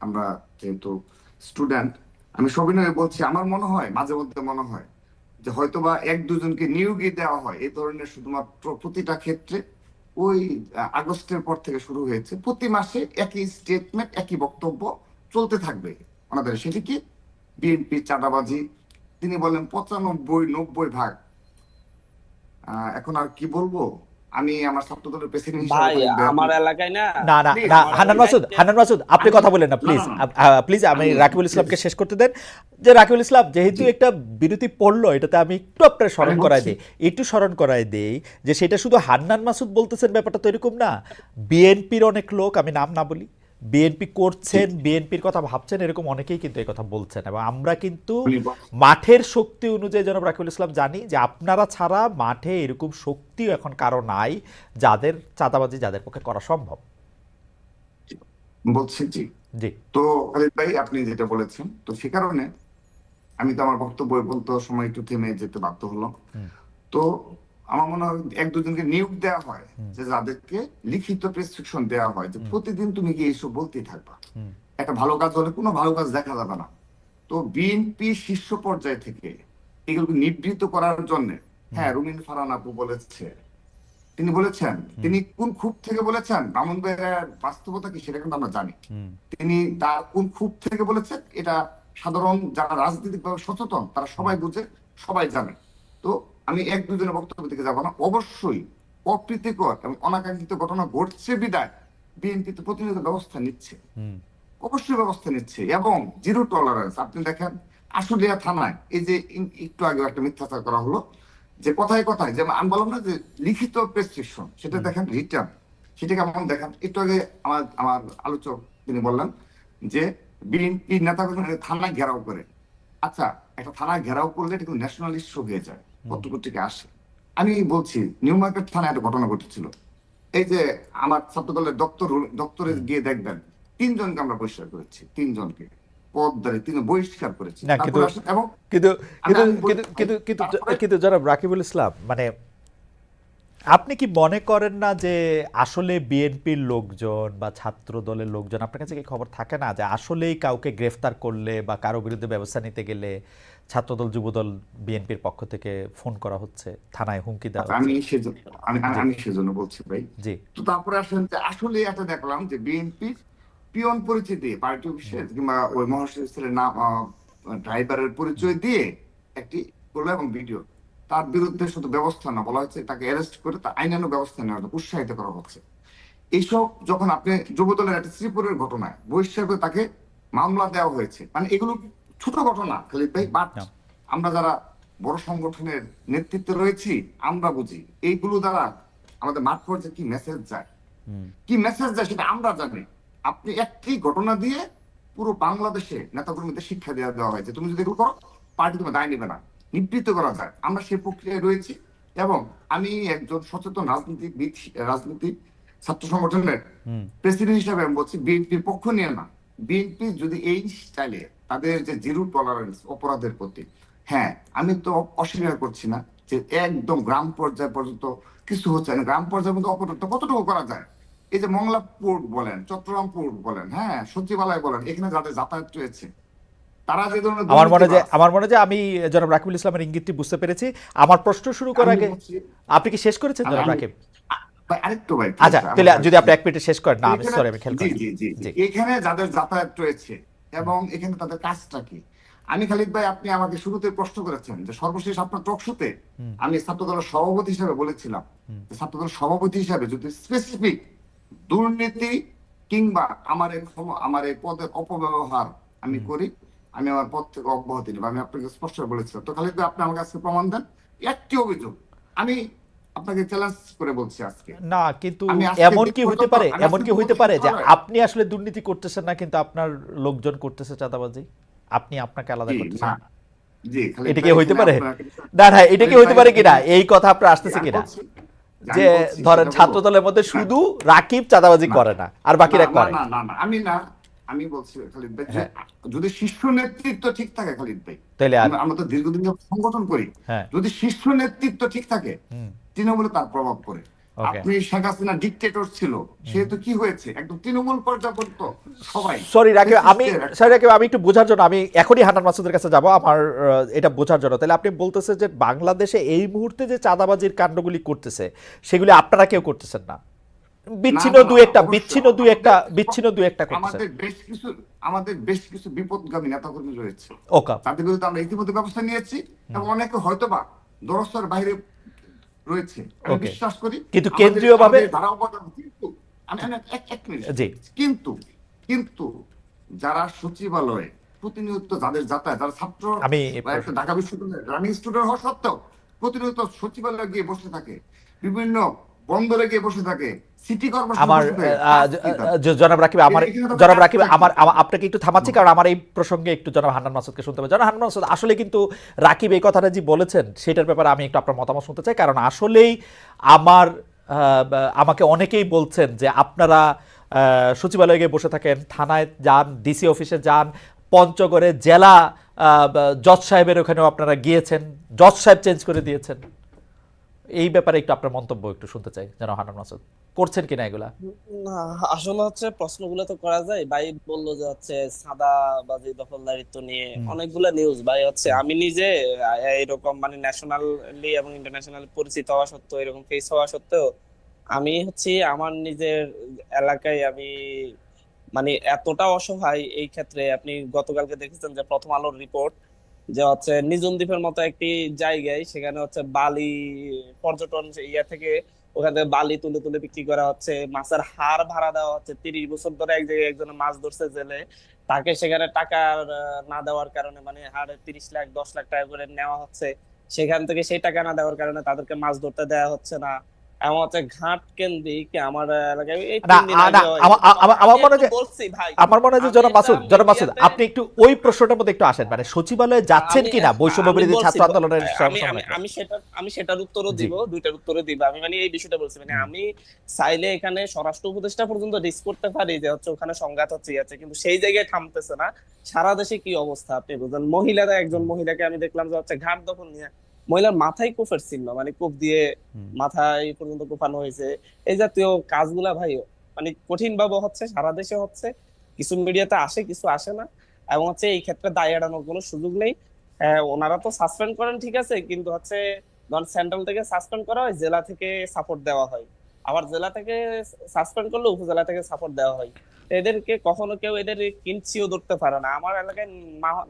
আমরা যেহেতু স্টুডেন্ট, আমি সবিনয়ে বলছি, আমার মনে হয় মাঝে মধ্যে মনে হয় যে হয়তোবা 1-2 জনকে নিয়োগই দেওয়া হয় এই ধরনের শুধুমাত্র প্রতিটা ক্ষেত্রে ওই আগস্টের পর থেকে শুরু হয়েছে, প্রতি মাসে একই স্টেটমেন্ট, একই বক্তব্য চলতে থাকবে ওনাদের। সেটি কি? বিএনপি চাঁদাবাজি। তিনি বলেন 95-90 ভাগ। এখন আর কি বলবো, আমি আমার ছাত্র দলের প্রেসিডেন্ট হিসেবে ভাই আমার এলাকায় না না না Please, না, আমার হান্নান মাসুদ আপনি আমি- কথা বলেন না না, প্লিজ। না, না। প্লিজ আমি আমি- রাকিবুল ইসলামকে শেষ করতে দেন। যে রাকিবুল ইসলাম যেহেতু জি। একটা বিরতি পড়লো, এটাতে আমি একটু আপনার স্মরণ আমি করাই বলছি। দিই, একটু স্মরণ করাই দেই যে সেটা শুধু হান্নান মাসুদ বলতেছেন, ব্যাপারটা তো এরকম না। বিএনপির অনেক লোক, আমি নাম না বলি, বিএনপি করছেন, বিএনপির কথা ভাবছেন, এরকম অনেকেই কিন্তু এই কথা বলছেন। এবং আমরা কিন্তু উনি বল- মাঠের শক্তি অনুযায়ী জনাব রাকিবুল ইসলাম জানি যে আপনারা ছাড়া মাঠে এরকম শক্তিও এখন কারো নাই যাদের চাঁদাবাজি যাদের পক্ষে করা সম্ভব। বলছি জি। জি তো খালিদ ভাই, আপনি যেটা বলেছেন, তো সে কারণে আমি তো আমার বক্তব্য বলতে সময় একটু থেমে যেতে বাধ্য হলাম। তো আমার মনে হয় 1-2 জনকে নিয়োগ দেওয়া হয়, যে যাদেরকে লিখিত প্রেসক্রিপশন দেওয়া হয় যে প্রতিদিন তুমি কি এইসব বলতেই থাকবা। একটা ভালো কাজ হলে কোনো ভালো কাজ দেখা যাবে না। তো বিএনপি শীর্ষ পর্যায় থেকে এগুলোকে নিবৃত্ত করার জন্য, হ্যাঁ, রুমিন ফারহান আপু বলেছে, তিনি বলেছেন, তিনি কোন ক্ষোভ থেকে বলেছেন, ব্রাহ্মণবাড়িয়ার বাস্তবতা কি সেটা কিন্তু আমরা জানি। তিনি তার কোন ক্ষোভ থেকে বলেছেন এটা সাধারণ যারা রাজনৈতিকভাবে সচেতন তারা সবাই বুঝে, সবাই জানে। তো আমি 1-2 জনের বক্তব্য থেকে যাবো না। অবশ্যই অপ্রীতিকর এবং অনাকাঙ্ক্ষিত ঘটনা ঘটছে বিদায় বিএনপি তো প্রতিনিয়ত ব্যবস্থা নিচ্ছে, অবশ্যই ব্যবস্থা নিচ্ছে, এবং জিরো টলারেন্স। আপনি দেখেন আশুলিয়া থানায় এই যে একটু আগে একটা মিথ্যাচার করা হলো, যে কথায় কথায়, যেমন আমি বললাম না যে লিখিত প্রেসক্রিপশন, সেটা দেখেন রিটার্ন, সেটাকে এমন দেখেন। একটু আগে আমার আমার আলোচক তিনি বললেন যে বিএনপি নেতাকর্মীরা থানা ঘেরাও করে। আচ্ছা, একটা থানা ঘেরাও করলে এটা কিন্তু ন্যাশনাল ইস্যু হয়ে যায়, পত্রপত্রিকা আসে। আমি বলছি নিউ মার্কেট থানায় একটা ঘটনা ঘটেছিল। এই যে আমার ছাত্র দলের দপ্তরে গিয়ে দেখবেন 3 জনকে আমরা বহিষ্কার করেছি, 3 জনকে পদধারী 3 বহিষ্কার করেছি। না, তারপরে আসেন এবং কিন্তু কিন্তু আমি কিন্তু কিন্তু কিন্তু তারপরে- কিন্তু জনাব রাকিবুল ইসলাম, মানে আপনি কি মনে করেন না যে আসলে বিএনপির লোকজন বা ছাত্র দলের লোকজন, আপনার কাছে কি খবর থাকে না যে আসলেই কাউকে গ্রেফতার করলে বা কারো বিরুদ্ধে ব্যবস্থা নিতে গেলে ছাত্রদল যুবদল বিএনপির পক্ষ থেকে ফোন করা হচ্ছে, থানায় হুমকি দেওয়া আমি হচ্ছে? সেজন্য আমি সেজন্য বলছি ভাই। জি তো তারপরে আসেন যে আসলে এটা দেখলাম যে বিএনপির পিয়ন পরিচয় দিয়ে, পার্টি অফিসের কিংবা ওই মহাসচিবের নাম, ড্রাইভারের পরিচয় দিয়ে একটি করলো এবং ভিডিও, তার বিরুদ্ধে শুধু ব্যবস্থা না, বলা হচ্ছে তাকে অ্যারেস্ট করে তার আইনানুগ ব্যবস্থা নেওয়া হচ্ছে, উৎসাহিত করা হচ্ছে। এইসব যখন আপনি যুবদলের একটা শ্রীপুরের ঘটনায় বহিষ্কার করে তাকে মামলা দেওয়া হয়েছে, মানে এগুলো ছোট ঘটনা খালিদ ভাই, বাট না। আমরা যারা বড় সংগঠনের নেতৃত্বে রয়েছি আমরা বুঝি এইগুলো দ্বারা আমাদের মাঠ পর্যায়ে কি মেসেজ যায়, কি মেসেজ যায় সেটা আমরা জানি। আপনি একটি ঘটনা দিয়ে পুরো বাংলাদেশে নেতাকর্মীদের শিক্ষা দেওয়া হয়েছে, তুমি যদি এগুলো করো পার্টি তোমার দায় নেবে না, নিবৃত্ত করা যায়। আমরা সেই প্রক্রিয়ায় রয়েছি, এবং আমি একজন সচেতন রাজনীতিবিদ, রাজনীতি ছাত্র সংগঠনের প্রেসিডেন্ট হিসাবে আমি বলছি, বিএনপির পক্ষ নিয়ে না। বিএনপি যদি এই স্টাইলে তাদের যে জিরো টলারেন্স অপরাধের প্রতি, হ্যাঁ, আমি তো অস্বীকার করছি না যে একদম গ্রাম পর্যায় পর্যন্ত কিছু হচ্ছে না, গ্রাম পর্যায়ের মধ্যে অপরাধটা কতটুকু করা যায়। এই যে মংলা পোর্ট বলেন, চট্টগ্রাম পোর্ট বলেন, হ্যাঁ, সচিবালয় বলেন, এখানে যাদের যাতায়াত রয়েছে তারা যে ধরনের আমার মনে যে আমি জনাব রাকিবুল ইসলামের ইঙ্গিতটি বুঝতে পেরেছি। আমার প্রশ্ন শুরু করার আগে আপনি কি শেষ করেছেন জনাব রাকিব? আরেকটু ভাই, আচ্ছা, তাহলে যদি আপনি এক মিনিটে শেষ করেন। না, আমি সরি, আমি খেয়াল জি করি। জি জি জি এখানে যাদের যাতায়াত রয়েছে এবং এখানে তাদের কাজটা কি। আমি খালিদ ভাই, আপনি আমাকে শুরুতে প্রশ্ন করেছেন যে সর্বশেষ আপনার টক শোতে আমি ছাত্রদলের সভাপতি হিসেবে বলেছিলাম, ছাত্রদলের সভাপতি হিসেবে যদি স্পেসিফিক দুর্নীতি কিংবা আমার এই পদের অপব্যবহার আমি করি, আমি আমার পদ থেকে অব্যাহতি নেব। আমি আপনাকে স্পষ্ট বলেছিলাম। তো খালিদ ভাই, আপনি আমার কাছে প্রমাণ দেন একটি অভিযোগ, আমি আপনাকে চ্যালেঞ্জ করে বলছি আজকে। না, কিন্তু আমি আজকে এমন কি হতে পারে, আমি এমন কি আজকে হতে পারে যে হয়। আপনি আসলে দুর্নীতি করতেছেন না, কিন্তু আপনার লোকজন করতেছে চাঁদাবাজি, আপনি আপনাকে আলাদা জি, করতেছেন? না, জি, খালিদ এটা ভাই, কি হইতে এখানে পারে? আপনার- না না, এটা কি খালিদ হইতে ভাই, পারে কিনা, এখানে- এই কথা আপনার আসতেছে আমি কিনা বলছি, যে আমি বলছি, ধরেন সেটা ছাত্র বলবো। দলের মধ্যে না, শুধু রাকিব চাঁদাবাজি না, করে না, আর বাকিরা না, করে? না, না, না, আমি বলছি খালিদ ভাই যে যদি শীর্ষ নেতৃত্ব ঠিক থাকে খালিদ ভাই, তাহলে আর আমরা তো দীর্ঘদিন যাবত সংগঠন করি, হ্যাঁ। যদি শীর্ষ নেতৃত্ব ঠিক থাকে তৃণমূলে তার প্রভাব পড়ে। Okay. আপনি শেখ হাসিনা ডিকটেটর ছিল, সেহেতু কি হয়েছে, একদম তৃণমূল পর্যায় পর্যন্ত সবাই। সরি রাকিব, আমি একটু বোঝার জন্য আমি এখনই হান্নান মাসুদের কাছে যাব আমার এটা বোঝার জন্য। তাহলে আপনি বলতেছেন যে বাংলাদেশে এই মুহূর্তে যে চাঁদাবাজির কাণ্ডগুলি করতেছে সেগুলি আপনারা কেউ করতেছেন না? বিচ্ছিন্ন না, দুই একটা অবশ্যই বিচ্ছিন্ন দুই একটা বিচ্ছিন্ন দুই একটা করতেছে। আমাদের বেশ কিছু বিপদগামী নেতাকর্মী রয়েছে, ওকে। তাদের বিরুদ্ধে আমরা ইতিমধ্যে ব্যবস্থা নিয়েছি এবং অনেকে হয়তোবা দরস্থার বাইরে রয়েছে, আমি ওকে, বিশ্বাস করি। কিন্তু কেন্দ্রীয়ভাবে ধারা অবদান, কিন্তু এক মিনিট, জি কিন্তু কিন্তু যারা সচিবালয়ে প্রতিনিয়ত যাদের যাতায়াত, যারা ছাত্র আমি বা একটা ঢাকা বিশ্ববিদ্যালয়ের রানিং স্টুডেন্ট হওয়া সত্ত্বেও প্রতিনিয়ত সচিবালয়ে গিয়ে বসে থাকে, বিভিন্ন বন্দরে গিয়ে বসে থাকে, সিটি কর্পোরেশন আমার বসে থাকে, কাজ কি তাদের? জনাব রাকিব, আমার এখানে তাদের জনাব কাজ রাকিব, কি? আপনাকে একটু থামাচ্ছি, কারণ আমার এই প্রসঙ্গে একটু জনাব হান্নান মাসুদকে শুনতে হবে। জনাব হান্নান মাসুদ, আসলে কিন্তু রাকিব এই কথাটা যে বলেছেন সেটার ব্যাপারে আমি একটু আপনার মতামত শুনতে চাই, কারণ আসলেই আমার আমাকে অনেকেই বলছেন যে আপনারা সচিবালয়ে গিয়ে বসে থাকেন, থানায় যান, ডিসি অফিসে যান, পঞ্চগড়ে জেলা জজ সাহেবের ওখানেও আপনারা গিয়েছেন, জজ সাহেব চেঞ্জ করে দিয়েছেন। এই ব্যাপারে একটু আপনার মন্তব্য একটু শুনতে চাই জনাব হান্নান মাসুদ, করছেন কিনা এগুলা? না, আসলে হচ্ছে প্রশ্নগুলো তো করা যায়। ভাই বললো যে হচ্ছে সাদাবাজি দখলদারিত্ব নিয়ে অনেকগুলা নিউজ। ভাই হচ্ছে আমি নিজে এরকম মানে ন্যাশনালি এবং ইন্টারন্যাশনাল পরিচিত হওয়া সত্ত্বেও, এরকম ফেস হওয়া সত্ত্বেও, আমি হচ্ছে আমার নিজের এলাকায় আমি মানে এতটা অসহায় এই ক্ষেত্রে। আপনি গতকালকে দেখেছেন যে প্রথম আলোর রিপোর্ট, যে হচ্ছে নিঝুম দ্বীপের মতো একটি জায়গায়, সেখানে হচ্ছে বালি পর্যটন ইয়া থেকে ওখান থেকে বালি তুলে তুলে বিক্রি করা হচ্ছে, মাছের হাড় ভাড়া দেওয়া হচ্ছে। 30 বছর ধরে এক জায়গায় একজন মাছ ধরছে জেলে, তাকে সেখানে টাকা না দেওয়ার কারণে মানে হাড়ে 30 লাখ 10 লাখ টাকা করে নেওয়া হচ্ছে। সেখান থেকে সেই টাকা না দেওয়ার কারণে তাদেরকে মাছ ধরতে দেওয়া হচ্ছে না। এমন হচ্ছে ঘাট কেন্দ্রিক আমার এলাকায় এই না 3 দিন না, আগে আমার আমি মনে হয় একটু যে বলছি ভাই, আমার মনে হয় যে আমি জনাব এটা মাসুদ, জনাব মাসুদ, মিডিয়াতে আপনি একটু ওই প্রশ্নটার মধ্যে একটু আসেন, মানে সচিবালয়ে যাচ্ছেন আমি কিনা বৈষম্য আমি বিরোধী বলছি ছাত্র আন্দোলনের আমি আমি সমন্বয়ক? আমি সেটার উত্তরও জি। দিব, দুইটার উত্তরও দিব। আমি মানে এই বিষয়টা বলছি, মানে হুম। আমি চাইলে এখানে স্বরাষ্ট্র উপদেষ্টা পর্যন্ত রিস্ক করতে পারি যে হচ্ছে ওখানে সংঘাত হচ্ছে আছে, কিন্তু সেই জায়গায় থামতেছে না। সারা দেশে কি অবস্থা আপনি বুঝেন। মহিলারা, একজন মহিলাকে আমি দেখলাম যে হচ্ছে ঘাট দখল নিয়ে মহিলার মাথায় কোফের চিহ্ন, মানে কোপ দিয়ে হুম। মাথায় পর্যন্ত কোপানো হয়েছে। এই জাতীয় কাজগুলা ভাই মানে কঠিন ভাবে হচ্ছে, সারা দেশে হচ্ছে। কিছু মিডিয়াতে আসে, কিছু আসে না, এবং হচ্ছে এই ক্ষেত্রে দায় এড়ানোর কোনো সুযোগ নেই। ওনারা তো সাসপেন্ড করেন ঠিক আছে, কিন্তু হচ্ছে ধর সেন্ট্রাল থেকে সাসপেন্ড করা হয়, জেলা থেকে সাপোর্ট দেওয়া হয়, আবার জেলা থেকে সাসপেন্ড করলে উপজেলা থেকে সাপোর্ট দেওয়া হয়। তো এদেরকে কখনো কেউ এদের কিঞ্চিও ধরতে পারে না। আমার এলাকায়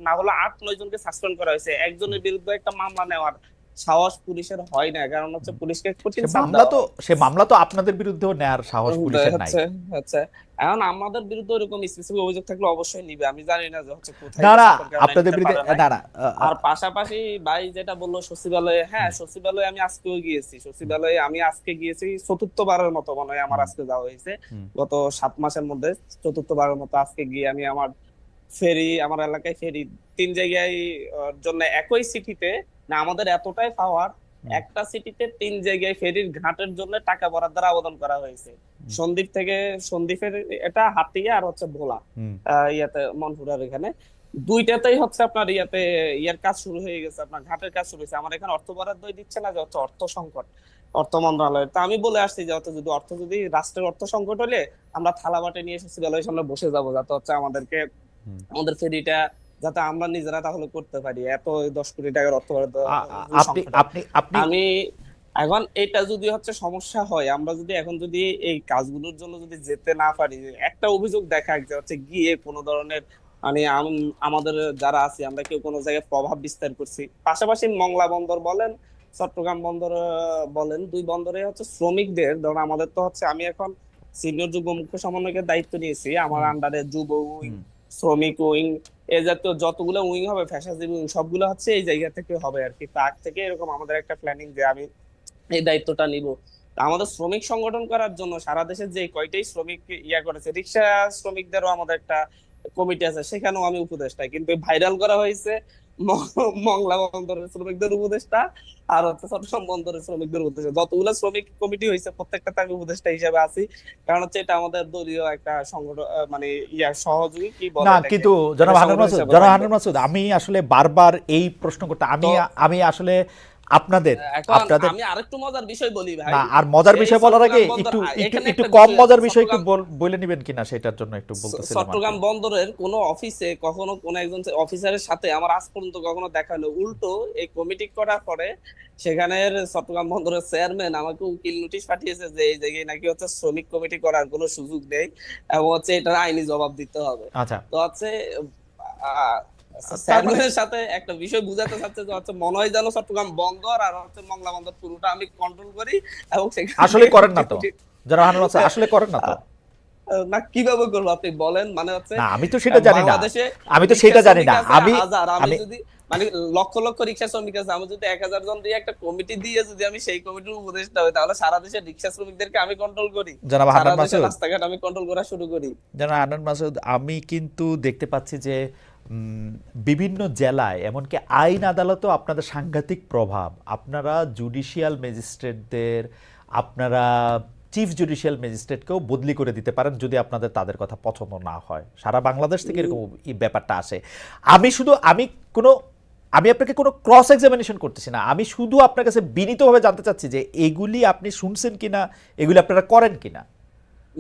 না হলে 8-9 জনকে সাসপেন্ড করা হয়েছে, একজনের বিরুদ্ধে একটা মামলা নেওয়ার সাহস পুলিশের হয় না, কারণ হচ্ছে পুলিশকে কঠিন চাপ দেওয়া হয়। সে মামলা তো আপনাদের বিরুদ্ধেও নেয়ার সাহস পুলিশের নাই। হচ্ছে হচ্ছে এখন আমাদের বিরুদ্ধে ওরকম স্পেসিফিক অভিযোগ থাকলে অবশ্যই নিবে। আমি জানি না যে হচ্ছে কোথায় না না, গেছে, কোন কারণে আপনাদের নিতে বিরুদ্ধে পারে নাই। না না, আর পাশাপাশি ভাই যেটা বললো সচিবালয়ে, হ্যাঁ সচিবালয়ে আমি আজকেও গিয়েছি। সচিবালয়ে আমি আজকে গিয়েছি চতুর্থবারের মতো, মনে হয় আমার আজকে যাওয়া হয়েছে গত 7 মাসের মধ্যে। চতুর্থবারের মতো আজকে গিয়ে আমি আমার ফেরি, আমার এলাকায় ফেরি 3 জায়গায় জন্য একই সিটিতে, না আমাদের এতটাই পাওয়ার, একটা সিটিতে 3 জায়গায় ফেরির ঘাটের জন্য টাকা বরাদ্দের আবেদন করা হয়েছে। সন্দ্বীপ থেকে, সন্দ্বীপের এটা হাতিয়া আর হচ্ছে ভোলা, ইয়াতে মনপুরার এখানে দুইটাতেই হচ্ছে আপনার ইয়াতে ইয়ার কাজ শুরু হয়ে গেছে, আপনার ঘাটের কাজ শুরু হয়েছে। আমার এখানে অর্থ বরাদ্দ দিচ্ছে না, যে হচ্ছে অর্থ সংকট অর্থ মন্ত্রণালয়ের। তা আমি বলে আসছি যে হচ্ছে যদি রাষ্ট্রের অর্থ সংকট হলে আমরা থালা বাটে নিয়ে সচিবালয়ের সামনে বসে যাবো, যাতে হচ্ছে আমাদেরকে আমাদের ফেরিটা যাতে আমরা নিজেরা তাহলে করতে পারি। এত 10 কোটি টাকার অর্থ বরাদ্দ আপনি সংকট। আপনি আপনি আমি এখন এটা যদি হচ্ছে সমস্যা হয়, আমরা যদি এখন যদি এই কাজগুলোর জন্য যদি যেতে না পারি, একটা অভিযোগ দেখা যে হচ্ছে গিয়ে কোনো ধরনের মানে আমাদের যারা আছি আমরা কেউ কোনো জায়গায় প্রভাব বিস্তার করছি। পাশাপাশি মংলা বন্দর বলেন, চট্টগ্রাম বন্দর বলেন, 2 বন্দরে হচ্ছে শ্রমিকদের, ধরুন আমাদের তো হচ্ছে আমি এখন সিনিয়র যুগ্ম মুখ্য সমন্বয়কের দায়িত্ব নিয়েছি। আমার আন্ডারে যুব উইং, শ্রমিক উইং, এ জাতীয় যতগুলো উইং হবে, ফ্যাশাজীবী উইং, সবগুলো হচ্ছে এই জায়গা থেকে হবে আর কি। তার থেকে এরকম আমাদের একটা প্ল্যানিং যে আমি এই দায়িত্বটা নিব। আমাদের শ্রমিক সংগঠন করার জন্য সারা দেশে যে কয়টাই শ্রমিক ইয়া করেছে, রিক্সা শ্রমিকদেরও আমাদের একটা কমিটি আছে, সেখানেও আমি উপদেষ্টা। কিন্তু ভাইরাল করা হয়েছে মংলা বন্দরের শ্রমিকদের উপদেষ্টা আর হচ্ছে চট্টগ্রাম বন্দরের শ্রমিকদের উপদেষ্টা। যতগুলো শ্রমিক কমিটি হয়েছে প্রত্যেকটাতে আমি উপদেষ্টা হিসেবে আছি, কারণ হচ্ছে এটা আমাদের দলীয় একটা সংগঠন, মানে ইয়া সহযোগী কি বলে না, এটাকে, কিন্তু জনাব এটা হান্নান সংগঠন মাসুদ, হিসেবে জনাব থাকবে। হান্নান মাসুদ, আমি আসলে বারবার এই প্রশ্ন করতে, আমি তো আমি আসলে আপনাদের এখন আপনাদের আমি আরেকটু মজার বিষয় বলি ভাই, না, আর মজার সেই বিষয় বলার আগে চট্টগ্রাম বন্দর একটু একটু এখানে একটু একটা কম বিষয় মজার আছে, বিষয় একটু চট্টগ্রাম বলে নেবেন কিনা সেটার জন্য একটু বলতেছিলাম আর কি। চট্টগ্রাম বন্দরের কোন অফিসে কখনো কোন একজন অফিসারের সাথে আমার আজ পর্যন্ত কখনো দেখা হলো, উল্টো এই কমিটি করার পরে সেখানের চট্টগ্রাম বন্দরের চেয়ারম্যান আমাকে উকিল নোটিশ পাঠিয়েছে যে এই জায়গায় নাকি হচ্ছে শ্রমিক কমিটি করার কোনো সুযোগ নেই এবং হচ্ছে এটার আইনি জবাব দিতে হবে। আচ্ছা, তো হচ্ছে তার মানে চেয়ারম্যানের সাথে একটা বিষয় বুঝাতে চাচ্ছে যে হচ্ছে মনে হয় যেন চট্টগ্রাম বন্দর আর হচ্ছে মংলা বন্দর পুরোটা আমি কন্ট্রোল করি এবং সেখানে আসলে করেন না তো, যারা হানুন আছে আসলে করেন না তো। না, কিভাবে করবো আপনি বলেন? মানে হচ্ছে না, আমি তো সেটা জানি না, বাংলাদেশে আমি তো রিক্সা সেটা জানি শ্রমিক না। আছে আমি হাজার, আমি আমি যদি মানে লক্ষ লক্ষ রিক্সা শ্রমিক আছে, আমি যদি 1000 জন দিয়ে একটা কমিটি দিয়ে যদি আমি সেই কমিটির উপদেষ্টা হই, তাহলে সারা দেশের রিক্সা শ্রমিকদেরকে আমি কন্ট্রোল করি, জনাব সারা হান্নান দেশের মাসুদ, রাস্তাঘাট আমি কন্ট্রোল করা শুরু করি। জনাব হান্নান মাসুদ, আমি কিন্তু দেখতে পাচ্ছি যে বিভিন্ন জেলায় এমনকি আইন আদালতেও আপনাদের সাংঘাতিক প্রভাব। আপনারা জুডিশিয়াল ম্যাজিস্ট্রেটদের, আপনারা চিফ জুডিশিয়াল ম্যাজিস্ট্রেটকেও বদলি করে দিতে পারেন যদি আপনাদের তাদের কথা পছন্দ না হয়। সারা বাংলাদেশ থেকে এরকম এই ব্যাপারটা আসে। আমি আপনাকে কোনো ক্রস এক্সামিনেশন করতেছি না, আমি শুধু আপনার কাছে বিনীতভাবে জানতে চাচ্ছি যে এগুলি আপনি শুনছেন কিনা, এগুলি আপনারা করেন কিনা।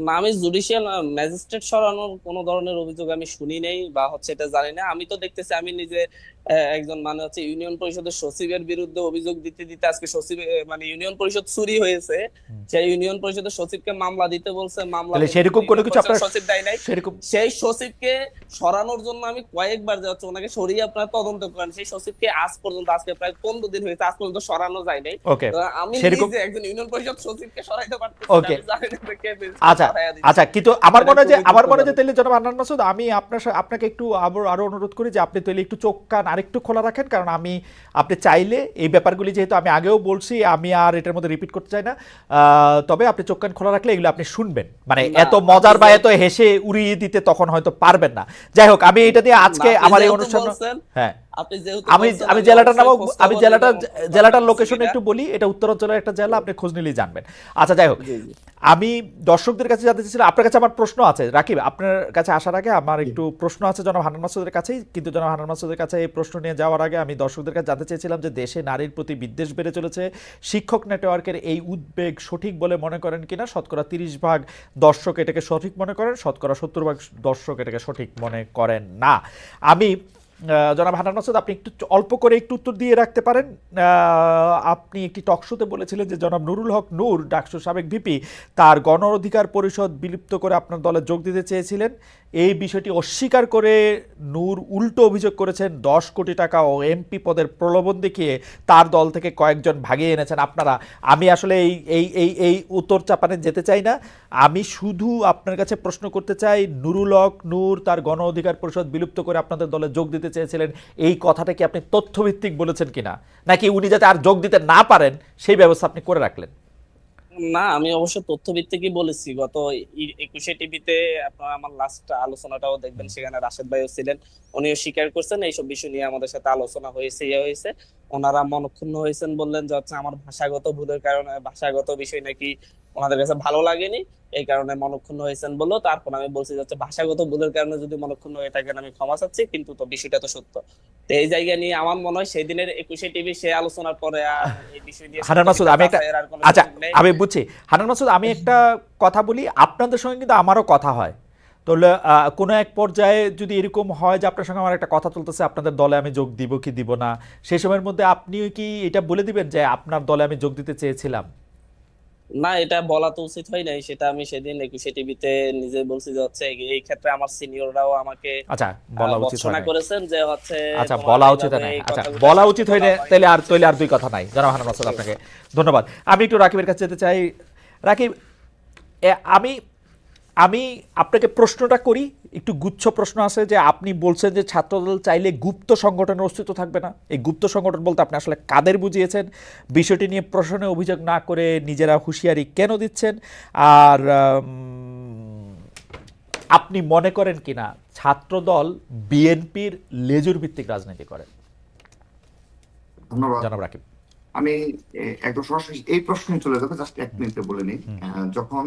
না, আমি জুডিশিয়াল ম্যাজিস্ট্রেট সরানোর কোন ধরনের অভিযোগ আমি শুনি নাই বা হচ্ছে এটা জানি না। আমি তো দেখতেছি আমি নিজে একজন মানে হচ্ছে ইউনিয়ন পরিষদের সচিবের বিরুদ্ধে অভিযোগ দিতে দিতে আজকে সচিব মানে ইউনিয়ন পরিষদ চুরি হয়েছে, সেই ইউনিয়ন পরিষদের সচিবকে মামলা দিতে বলছে, মামলা তাহলে পর্যন্ত সেরকম কোনো ইউনিয়ন কিছু পরিষদের আপনার সচিব দেয় নাই। সেরকম সেই সচিবকে সরানোর জন্য আমি কয়েকবার যে হচ্ছে ওনাকে সরিয়ে আপনারা তদন্ত করেন, সেই সচিবকে আজ পর্যন্ত আজকে প্রায় 15 দিন হয়েছে, আজ পর্যন্ত সরানো যায় নাই। ওকে, তো আমি সেরকম নিজে একজন ইউনিয়ন পরিষদ সচিবকে সরাইতে পারতেছি না, ওকে, আমি জানি না যে কে আচ্ছা সরাইয়া দিচ্ছে। আচ্ছা, কিন্তু আমার এটা মনে হয় যে খুবই দুঃখজনক। তাহলে জনাব হান্নান মাসুদ, আমি আপনাকে একটু আরো অনুরোধ করি যে আপনি তাহলে একটু চোখ কান আরেকটু খোলা রাখেন, কারণ আপনি চাইলে এই ব্যাপারগুলি, যেহেতু আমি আগেও বলছি, আমি আর এটার মধ্যে রিপিট করতে চাই না, তবে আপনি চোখ কান খোলা রাখলে এগুলো আপনি শুনবেন, মানে না, এত মজার বা এত হেসে উড়িয়ে দিতে তখন হয়তো পারবেন না। যাই হোক, আমি এটা দিয়ে আজকে আপনি আমার এই যেহেতু অনুষ্ঠান, বলছেন, হ্যাঁ, আপনি যেহেতু আমি বলছেন, আমি আমি জেলাটার অবশ্যই নাম, খোঁজ আমি খবর জেলাটার নিব, জেলাটার খোঁজ লোকেশন নিব। একটু বলি, এটা উত্তরাঞ্চলের একটা জেলা, আপনি খোঁজ নিলেই জানবেন। আচ্ছা, যাই হোক, জি জি আমি দর্শকদের কাছে জানতে চাইছিলাম, আপনার কাছে আমার প্রশ্ন আছে রাকিব, আপনার কাছে আসার আগে আমার একটু প্রশ্ন আছে জনাব হান্নান মাসুদের কাছেই, কিন্তু জনাব হান্নান মাসুদের কাছে এই প্রশ্ন নিয়ে যাওয়ার আগে আমি দর্শকদের কাছে জানতে চেয়েছিলাম যে দেশে নারীর প্রতি বিদ্বেষ বেড়ে চলেছে, শিক্ষক নেটওয়ার্কের এই উদ্বেগ সঠিক বলে মনে করেন কিনা। শতকরা 30% দর্শক এটাকে সঠিক মনে করেন, শতকরা 70% দর্শক এটাকে সঠিক মনে করেন না। আমি জনাব হান্নান মাসুদ, আপনি একটু অল্প করে একটু উত্তর দিয়ে রাখতে পারেন। আপনি একটি টকশোতে বলেছিলেন যে জনাব নুরুল হক নূর, ডাকসুর সাবেক ভিপি, তার গণ অধিকার পরিষদ বিলুপ্ত করে আপনার দলে যোগ দিতে চেয়েছিলেন। এই বিষয়টি অস্বীকার করে নূর উল্টো অভিযোগ করেছেন 10 কোটি টাকা ও এমপি পদের প্রলোভন দেখিয়ে তার দল থেকে কয়েকজন ভাগিয়ে এনেছেন আপনারা। আমি আসলে এই এই এই এই উত্তর চাপানে যেতে চাই না, আমি শুধু আপনার কাছে প্রশ্ন করতে চাই, নুরুল হক নূর তার গণ অধিকার পরিষদ বিলুপ্ত করে আপনাদের দলে যোগ দিতে চেয়েছিলেন, এই কথাটা কি আপনি তথ্যভিত্তিক বলেছেন কিনা, নাকি উনি যাতে আর যোগ দিতে না পারেন সেই ব্যবস্থা আপনি করে রাখলেন? না, আমি অবশ্য তথ্যভিত্তিকই বলেছি। গত 21 টিভিতে আপনারা আমার লাস্ট আলোচনাটাও দেখবেন, সেখানে রাশেদ ভাইও ছিলেন, উনিও স্বীকার করছেন এইসব বিষয় নিয়ে আমাদের সাথে আলোচনা হয়েছে, হয়েছে। ওনারা মনক্ষুণ্ণ হয়েছেন, বললেন যে হচ্ছে আমার ভাষাগত ভুলের কারণে, ভাষাগত বিষয় নাকি ওনাদের কাছে ভালো লাগেনি, এই কারণে মনক্ষুণ্ণ হয়েছেন বললো। তারপর আমি বলছি যে হচ্ছে ভাষাগত ভুলের কারণে যদি মনক্ষুণ্ণ হয়ে থাকেন আমি ক্ষমা চাচ্ছি, কিন্তু তো বিষয়টা তো সত্য। তো এই জায়গা নিয়ে আমার মনে হয় সেই দিনের 21 টিভি সে আলোচনার পরে আর এই বিষয় নিয়ে হান্নান মাসুদ, আমি একটা, বাছাইয়ের আর কোনো আচ্ছা, সুযোগ নেই। আমি বুঝছি হান্নান মাসুদ, আমি একটা কথা বলি, আপনাদের সঙ্গে কিন্তু আমারও কথা হয়, তো কোনো এক পর্যায়ে যদি এরকম হয় যে আপনার সঙ্গে আমার একটা কথা চলতেছে, আপনাদের দলে আমি যোগ দিব কি দিব না, সেই সময়ের মধ্যে আপনিও কি এটা বলে দিবেন যে আপনার দলে আমি যোগ দিতে চেয়েছিলাম? না, এটা বলা তো উচিত হয় নাই, সেটা আমি সেদিন 21 টিভিতে নিজে বলছি যে হচ্ছে এই ক্ষেত্রে আমার সিনিয়ররাও আমাকে আচ্ছা, বলা উচিত হয় ভর্ৎসনা নাই। করেছেন যে হচ্ছে আচ্ছা, তোমার বলা উচিত এইভাবে হয় নাই। এই আচ্ছা, কথাগুলো বলা সামনে উচিত হয় বলা না, হয়। তাহলে আর দুই কথা নাই। জনাব হান্নান মাসুদ, আপনাকে ধন্যবাদ। আমি একটু রাকিবের কাছে যেতে চাই। রাকিব, আমি আমি আপনাকে প্রশ্নটা করি, একটু গুচ্ছ প্রশ্ন আছে, যে আপনি বলছেন যে ছাত্রদল চাইলে গুপ্ত সংগঠনের অস্তিত্ব থাকবে না। এই গুপ্ত সংগঠন বলতে আপনি আসলে কাদের বুঝিয়েছেন? বিষয়টি নিয়ে প্রশ্নে অভিযোগ না করে নিজেরা হুঁশিয়ারি কেন দিচ্ছেন? আর আপনি মনে করেন কিনা ছাত্রদল বিএনপির লেজুর ভিত্তিক রাজনীতি করে? ধন্যবাদ। জনাব রাকিব। আমি একদম সরাসরি এই প্রশ্নে চলে যাবো, জাস্ট 1 মিনিটে বলে নিই। যখন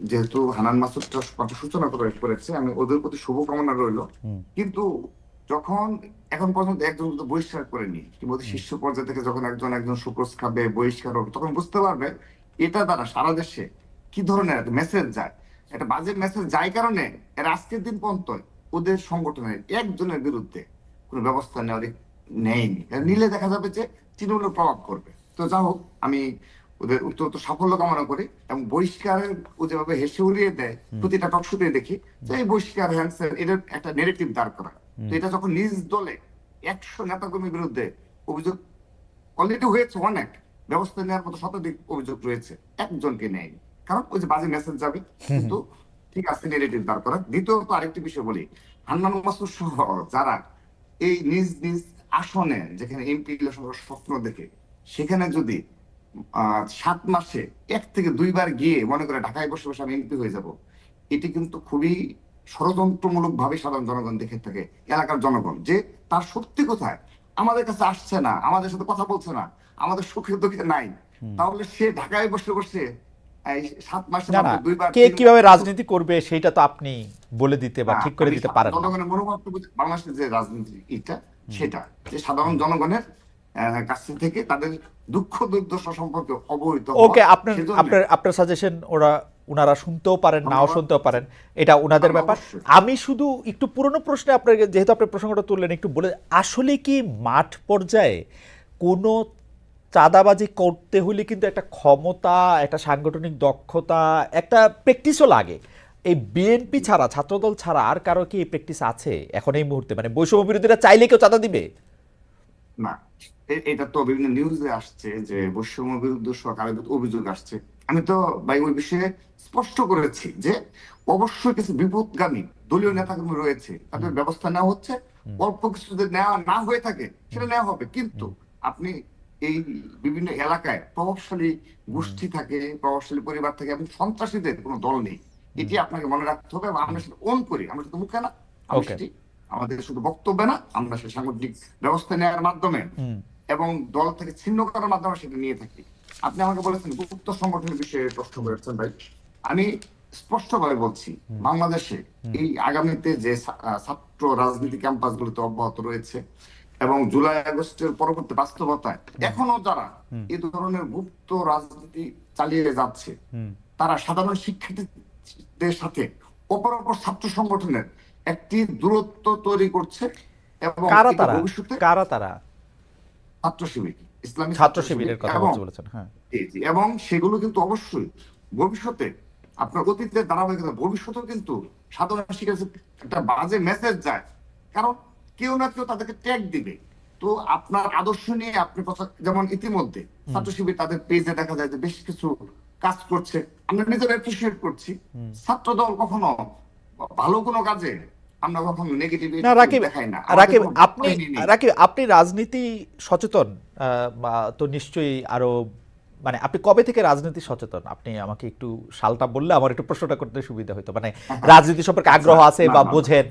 যেহেতু হান্নান মাসুদ কথা সূচনা করেছে, আমি ওদের প্রতি শুভকামনা রইল, কিন্তু যখন এখন পর্যন্ত একজন কিন্তু বহিষ্কার করেনি, কিংবা শীর্ষ পর্যায় থেকে যখন একজন একজন সুক্রোজ খাবে, বহিষ্কার হবে, তখন বুঝতে পারবে এটা দ্বারা সারা দেশে কি ধরনের মেসেজ যায়। একটা বাজে মেসেজ যায় কারণে এর আজকের দিন পর্যন্ত ওদের সংগঠনের একজনের বিরুদ্ধে কোনো ব্যবস্থা নেয়নি। নিলে দেখা যাবে যে তৃণমূলের প্রভাব করবে। তো যা হোক, আমি ওদের উত্তর সাফল্য কামনা করি, এবং বহিষ্কারের ও যেভাবে হেসে উড়িয়ে দেয় প্রতিটা টকশোতে দেখি যে এই বহিষ্কার হ্যান্ডসেন এটার একটা নেগেটিভ দাঁড় করা। তো এটা যখন নিজ দলে 100 নেতাকর্মীর বিরুদ্ধে অভিযোগ অলরেডি হয়েছে, অনেক ব্যবস্থা নেওয়ার মতো শতাধিক অভিযোগ রয়েছে, একজনকে নেয়নি, কারণ ওই যে বাজে মেসেজ যাবে। কিন্তু ঠিক আছে, নেগেটিভ দাঁড় করা। দ্বিতীয়ত আরেকটি বিষয় বলি, হান্নান মাসুদ সহ যারা এই নিজ নিজ আসনে যেখানে এমপি ইলেকশনের স্বপ্ন দেখে, সেখানে যদি 7 মাসে 1 থেকে 2 বার গিয়ে মনে করে ঢাকায় বসে বসে আমি এমপি হয়ে যাব, এটি কিন্তু খুবই ষড়যন্ত্রমূলক ভাবে সাধারণ জনগণ দেখে থাকে, এলাকার জনগণ, যে তার সত্যি কোথায় আমাদের কাছে আসছে না, আমাদের সাথে কথা বলছে না, আমাদের সুখে দুঃখে নাই, তাহলে সে ঢাকায় বসে বসে এই 7 মাসে না না, মাত্র 2 বার কে কিভাবে রাজনীতি করবে সেটা তো আপনি বলে দিতে বা ঠিক করে আমি দিতে পারেন না। জনগণের মনোভাব বাংলাদেশের যে রাজনীতি এটা সেটা যে সাধারণ জনগণের কাছ থেকে তাদের দুঃখ দুর্দশা সম্পর্কে অবহিত হওয়া। ওকে, আপনার সেজন্য আপনার আপনার সাজেশন উনারা শুনতেও পারেন, নাও ধন্যবাদ। শুনতেও পারেন, এটা উনাদের ব্যাপার। অবশ্যই। আমি শুধু একটু পুরনো প্রশ্নে আপনাকে, যেহেতু আপনি প্রসঙ্গটা তুললেন, একটু বলে, আসলে কি মাঠ পর্যায়ে কোনো চাঁদাবাজি করতে হলে কিন্তু একটা ক্ষমতা, একটা সাংগঠনিক দক্ষতা, একটা প্র্যাকটিসও লাগে। এই বিএনপি ছাড়া, ছাত্রদল ছাড়া আর কারো কি এই প্র্যাকটিস আছে এখন এই মুহূর্তে? মানে বৈষম্য বিরোধীরা চাইলে কেউ চাঁদা দিবে? না, এটা তো বিভিন্ন নিউজে আসছে যে বৈষম্য বিরুদ্ধ সরকারের অভিযোগ আসছে। আমি তো ভাই ওই বিষয়ে স্পষ্ট করেছি যে অবশ্যই কিছু বিপদগামী দলীয় নেতাকর্মী রয়েছে, তাদের ব্যবস্থা নেওয়া হচ্ছে। অল্প কিছু যদি নেওয়া না হয়ে থাকে সেটা নেওয়া হবে, কিন্তু আপনি এই বিভিন্ন এলাকায় প্রভাবশালী গোষ্ঠী থাকে, প্রভাবশালী পরিবার থাকে, এবং সন্ত্রাসীদের কোনো দল নেই, এটি আপনাকে মনে রাখতে হবে। এবং আমরা সেটা অন করি, আমরা শুধু মুখে না, আমরা ওকে। সেটি আমাদের শুধু বক্তব্যে না, আমরা সেই সাংগঠনিক ব্যবস্থা নেওয়ার মাধ্যমে এবং দল থেকে ছিন্ন করার মাধ্যমে সেটা নিয়ে থাকি। আপনি আমাকে বলেছেন গুপ্ত সংগঠনের বিষয়ে প্রশ্ন করেছেন ভাই, আমি স্পষ্টভাবে বলছি, বাংলাদেশে এই আগামীতে যে ছাত্র রাজনীতি ক্যাম্পাস গুলোতে অব্যাহত রয়েছে এবং জুলাই আগস্টের পরবর্তী বাস্তবতায় এখনো যারা এই ধরনের গুপ্ত রাজনীতি চালিয়ে যাচ্ছে, তারা সাধারণ শিক্ষার্থীদের সাথে অপর ছাত্র সংগঠনের একটি দূরত্ব তৈরি করছে। এবং কারা এটা তারা? ভবিষ্যতে কারা তারা? ছাত্র শিবির, ইসলামী ছাত্র শিবিরের কথা এবং বলেছেন, হ্যাঁ। জি, এবং সেগুলো কিন্তু অবশ্যই ভবিষ্যতে আপনার অতীতের ধারাবাহিকতা ভবিষ্যতেও কিন্তু সাধারণ শিক্ষার্থীর একটা বাজে মেসেজ যায়, কারণ কেউ না কেউ তাদেরকে ট্যাগ দিবে। তো আপনার আদর্শ নিয়ে আপনি কথা, যেমন ইতিমধ্যে ছাত্র শিবির তাদের পেজে দেখা যায় যে বেশ কিছু কাজ করছে, আমরা নিজেরা অ্যাপ্রিসিয়েট করছি। ছাত্র দল কখনো ভালো কোনো কাজে আমরা কখনো নেগেটিভ না রাকিব, দেখাই না। রাকিব আমাদের কোনো আপনি ভয় নেই। রাকিব আপনি রাজনীতি সচেতন, তো নিশ্চয়ই আরো, মানে আপনি কবে থেকে রাজনীতি সচেতন? আপনি আমাকে একটু সালটা বললে আমার একটু প্রশ্নটা করতে সুবিধা হতো, মানে রাজনীতি সম্পর্কে আগ্রহ আছে বা বোঝেন,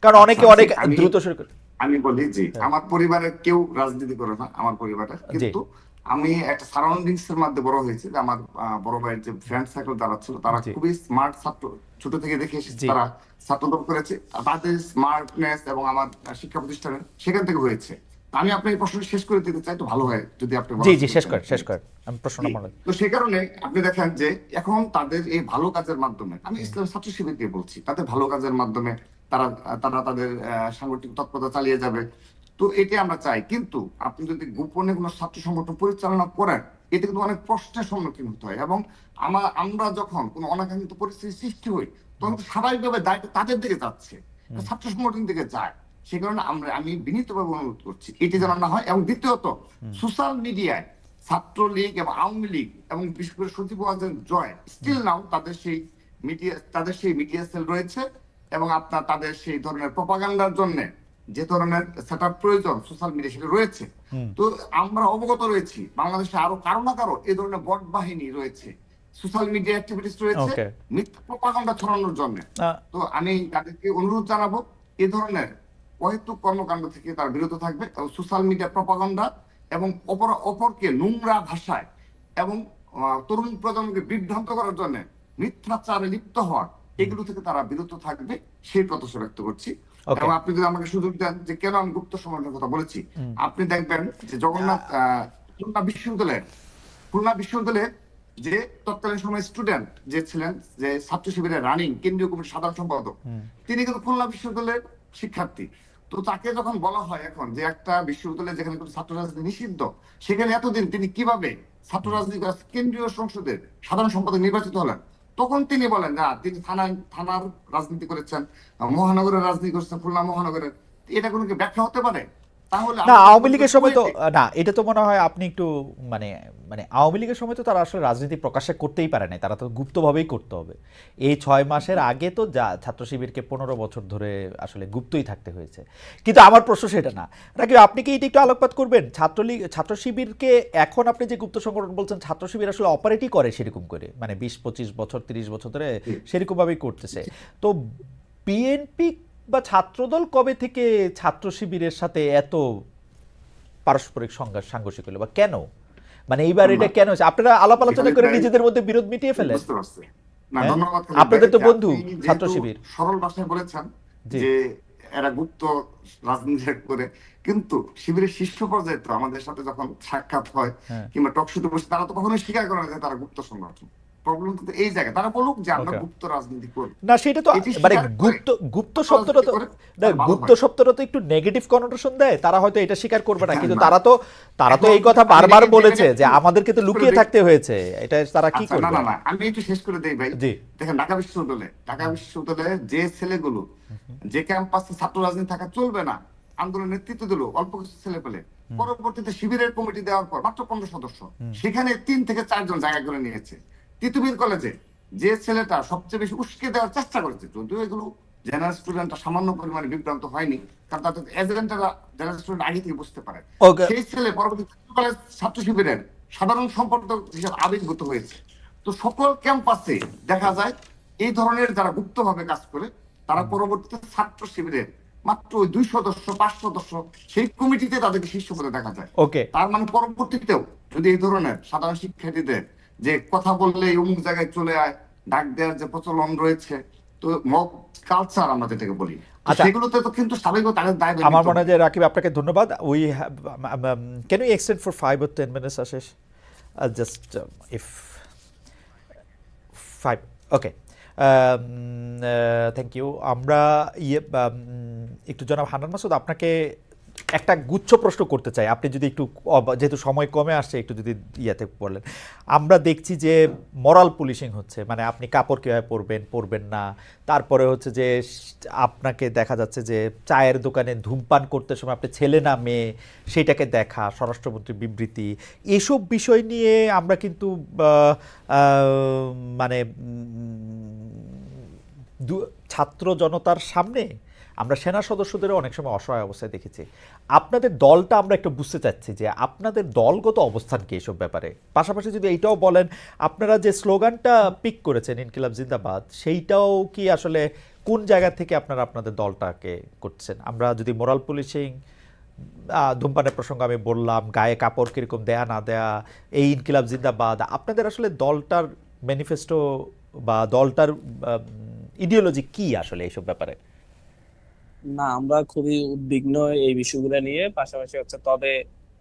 কারণ অনেকে অনেক দ্রুত শুরু করে। আমি বলি যে আমার পরিবারের কেউ রাজনীতি করে না, আমার পরিবারের, কিন্তু আমি একটা সারাউন্ডিংস এর মধ্যে বড় হয়েছি, যে আমার বড় ভাইয়ের যে ফ্রেন্ড সার্কেল যারা ছিল তারা খুবই স্মার্ট ছাত্র, ছোট থেকে দেখে এসেছি, তারা ছাত্রদল করেছে, তাদের স্মার্টনেস এবং আমার শিক্ষা প্রতিষ্ঠানের সেখান থেকে হয়েছে। আমি আপনার এই প্রশ্ন শেষ করে দিতে চাই, তো ভালো হয় যদি আপনি জি জি, শেষ করেন, আমি প্রশ্নটা মনে। তো সেই কারণে আপনি দেখেন যে এখন তাদের এই ভালো কাজের মাধ্যমে, আমি ইসলামী ছাত্র শিবিরকে বলছি, তাদের ভালো কাজের মাধ্যমে তারা তারা তাদের সাংগঠনিক তৎপরতা চালিয়ে যাবে। তো এটি আমরা চাই, কিন্তু আপনি যদি গোপনে কোনো ছাত্র সংগঠন পরিচালনা করেন, এতে কিন্তু অনেক প্রশ্নের সম্মুখীন হতে হয়, এবং আমরা যখন কোনো অনাকাঙ্ক্ষিত পরিস্থিতি সৃষ্টি হই, তখন তো স্বাভাবিকভাবে দায়িত্ব তাদের দিকে যাচ্ছে, ছাত্র সংগঠন দিকে যায়। সে কারণে আমি বিনীতভাবে অনুরোধ করছি এটি যেন না হয়। এবং দ্বিতীয়ত, সোশ্যাল মিডিয়ায় ছাত্রলীগ এবং আওয়ামী লীগ এবং বিশেষ করে সচিব জয় স্টিল নাও তাদের সেই মিডিয়া সেল রয়েছে, এবং আপনার তাদের সেই ধরনের প্রপাগান্ডার জন্য যে ধরনের সেটআপ প্রয়োজন সোশ্যাল মিডিয়া সেটা রয়েছে। তো আমরা অবগত রয়েছি বাংলাদেশে আরো কারো না কারো এই ধরনের বট বাহিনী রয়েছে, সোশ্যাল মিডিয়া অ্যাক্টিভিটিস রয়েছে মিথ্যা প্রপাগান্ডা ছড়ানোর জন্য। তো আমি তাদেরকে অনুরোধ জানাবো এই ধরনের অহেতুক কর্মকাণ্ড থেকে তারা বিরত থাকবে, এবং সোশ্যাল মিডিয়া প্রপাগান্ডা এবং অপরকে নোংরা ভাষায় এবং তরুণ প্রজন্মকে বিভ্রান্ত করার জন্য মিথ্যাচারে লিপ্ত হওয়ার, এগুলো থেকে তারা বিরত থাকবে সেই প্রত্যাশা ব্যক্ত করছি। ওকে। এবং আপনি যদি আমাকে সুযোগ দেন যে কেন আমি গুপ্ত সংগঠনের কথা বলেছি, আপনি দেখবেন যে জগন্নাথ খুলনা বিশ্ববিদ্যালয়ের খুলনা বিশ্ববিদ্যালয়ের যে তৎকালীন সময় স্টুডেন্ট যে ছিলেন, যে ছাত্র শিবিরের রানিং কেন্দ্রীয় কমিটির সাধারণ সম্পাদক, তিনি কিন্তু খুলনা বিশ্ববিদ্যালয়ের শিক্ষার্থী। তো তাকে যখন বলা হয় এখন যে একটা বিশ্ববিদ্যালয়ে যেখানে কোনো ছাত্র রাজনীতি নিষিদ্ধ, সেখানে এতদিন তিনি কিভাবে ছাত্র রাজনীতি কেন্দ্রীয় সংসদের সাধারণ সম্পাদক নির্বাচিত হলেন, তখন তিনি বলেন না তিনি থানার রাজনীতি করেছেন, মহানগরের রাজনীতি করেছেন, খুলনা মহানগরের। এটা কোনো কি ব্যাখ্যা হতে পারে? তাহলে না, আমরা আওয়ামী লীগের সময় তো poetic। না, এটা তো মনে হয় আপনি একটু মানে মানে আওয়ামী লীগের সময় তো তারা আসলে রাজনীতি প্রকাশ্যে করতেই পারে নাই, তারা তো গুপ্তভাবেই করতে হবে। এই 6 মাসের আগে তো যা ছাত্র শিবিরকে 15 বছর ধরে আসলে গুপ্তই থাকতে হয়েছে। কিন্তু আমার প্রশ্ন সেটা না, রাকিব আপনি কি এটা একটু আলোকপাত করবেন? ছাত্রলীগ ছাত্র শিবিরকে এখন আপনি যে গুপ্ত সংগঠন বলছেন, ছাত্র শিবির আসলে অপারেটই করে সেরকম করে, মানে 20-25 বছর 30 বছর ধরে সেরকম ভাবেই করতেছে। তো বিএনপি বা ছাত্রদল কবে থেকে ছাত্র শিবিরের সাথে এত পারস্পরিক সাংঘর্ষিক হলো, বা কেন? মানে এইবার এটা কেন হচ্ছে? আপনারা আলাপ আলোচনা করে নিজেদের মধ্যে বিরোধ মিটিয়ে ফেলেন। বুঝতে পারছি। না, হ্যাঁ? ধন্যবাদ খালিদ ভাই। আপনাদের তো যে বন্ধু আপনি ছাত্র যেহেতু শিবির। সরল ভাষায় বলেছেন জি। যে এরা গুপ্ত রাজনীতি করে, কিন্তু শিবিরের শীর্ষ পর্যায়ে তো আমাদের সাথে যখন সাক্ষাৎ হয় হ্যাঁ। কিংবা টকশোতে বসে, তারা তো কখনোই স্বীকার করে না যে তারা গুপ্ত সংগঠন। প্রবলেম কিন্তু এই জায়গায়, তারা বলুক যে আমরা Okay. গুপ্ত রাজনীতি করি। না, সেটা তো এটি মানে স্বীকার করে গুপ্ত গুপ্ত শব্দটা তো করে, না, তার ভালো গুপ্ত হয়। শব্দটা তো একটু নেগেটিভ কনোটেশন দেয়, তারা হয়তো এটা স্বীকার করবে না, কিন্তু না। তারা তো এখন এই কথা আমি বারবার negative বলেছে যে negative আমাদেরকে তো করে লুকিয়ে দিই। থাকতে হয়েছে, এটা তারা কি আচ্ছা, না করবে? না না, আমি একটু শেষ করে দেই ভাই। জি। দেখেন, ঢাকা বিশ্ববিদ্যালয়ে যে ছেলেগুলো যে ক্যাম্পাসে ছাত্র রাজনীতি থাকা চলবে না আন্দোলনের নেতৃত্ব দিল, অল্প কিছু ছেলে পেলে, পরবর্তীতে শিবিরের কমিটি দেওয়ার পর মাত্র 15 সদস্য, সেখানে 3 থেকে 4 জন জায়গা করে নিয়েছে। তিতুমির কলেজে যে ছেলেটা সবচেয়ে বেশি উস্কে দেওয়ার চেষ্টা করেছে, যদিও এগুলো জেনারেল স্টুডেন্টরা সামান্য পরিমাণে বিভ্রান্ত হয়নি, কারণ তাদের এজেন্টরা জেনারেল স্টুডেন্ট আগে থেকে বুঝতে পারে। ওকে। সেই ছেলে পরবর্তী ছাত্র শিবিরের সাধারণ সম্পাদক হিসেবে আবির্ভূত হয়েছে। তো সকল ক্যাম্পাসে দেখা যায় এই ধরনের যারা গুপ্তভাবে কাজ করে, তারা পরবর্তীতে ছাত্র শিবিরের মাত্র 2 সদস্য 5 সদস্য সেই কমিটিতে তাদেরকে শীর্ষ পদে দেখা যায়। ওকে। তার মানে পরবর্তীতেও যদি এই ধরনের সাধারণ শিক্ষার্থীদের যে কথা বললে অমুক জায়গায় চলে আয় ডাক দেওয়ার যে প্রচলন রয়েছে, তো মব কালচার আমরা যেটাকে বলি, তো আচ্ছা। সেগুলোতে তো কিন্তু স্বাভাবিক তাদের দায় আমার মনে হয় যে রাকিব আপনাকে ধন্যবাদ। We can you extend for 5 or 10 minutes Ashish? Just if 5, okay. Thank you. আমরা একটু জনাব হান্নান মাসুদ, আপনাকে একটা গুচ্ছ প্রশ্ন করতে চাই, আপনি যদি একটু যেহেতু সময় কমে আসছে একটু যদি ইয়াতে বললেন। আমরা দেখছি যে মরাল পুলিশিং হচ্ছে, মানে আপনি কাপড় কীভাবে পরবেন না, তারপরে হচ্ছে যে আপনাকে দেখা যাচ্ছে যে চায়ের দোকানে ধূমপান করতে সময় আপনি ছেলে না মেয়ে সেইটাকে দেখা, স্বরাষ্ট্রমন্ত্রীর বিবৃতি, এসব বিষয় নিয়ে আমরা কিন্তু মানে ছাত্র জনতার সামনে আমরা সেনা সদস্যদেরও অনেক সময় অসহায় অবস্থায় দেখেছি। আপনাদের দলটা আমরা একটু বুঝতে চাচ্ছি যে আপনাদের দলগত অবস্থান কি এসব ব্যাপারে। পাশাপাশি যদি এইটাও বলেন, আপনারা যে স্লোগানটা পিক করেছেন ইনকিলাব জিন্দাবাদ, সেইটাও কি আসলে কোন জায়গা থেকে আপনারা আপনাদের দলটাকে করছেন? আমরা যদি মোরাল পুলিশিং, ধূমপানের প্রসঙ্গ আমি বললাম, গায়ে কাপড় কিরকম দেয়া না দেয়া, এই ইনকিলাব জিন্দাবাদ, আপনাদের আসলে দলটার ম্যানিফেস্টো বা দলটার ইডিওলজি কি আসলে এইসব ব্যাপারে? না, আমরা খুবই উদ্বিগ্ন এই বিষয়গুলো নিয়ে। পাশাপাশি হচ্ছে তবে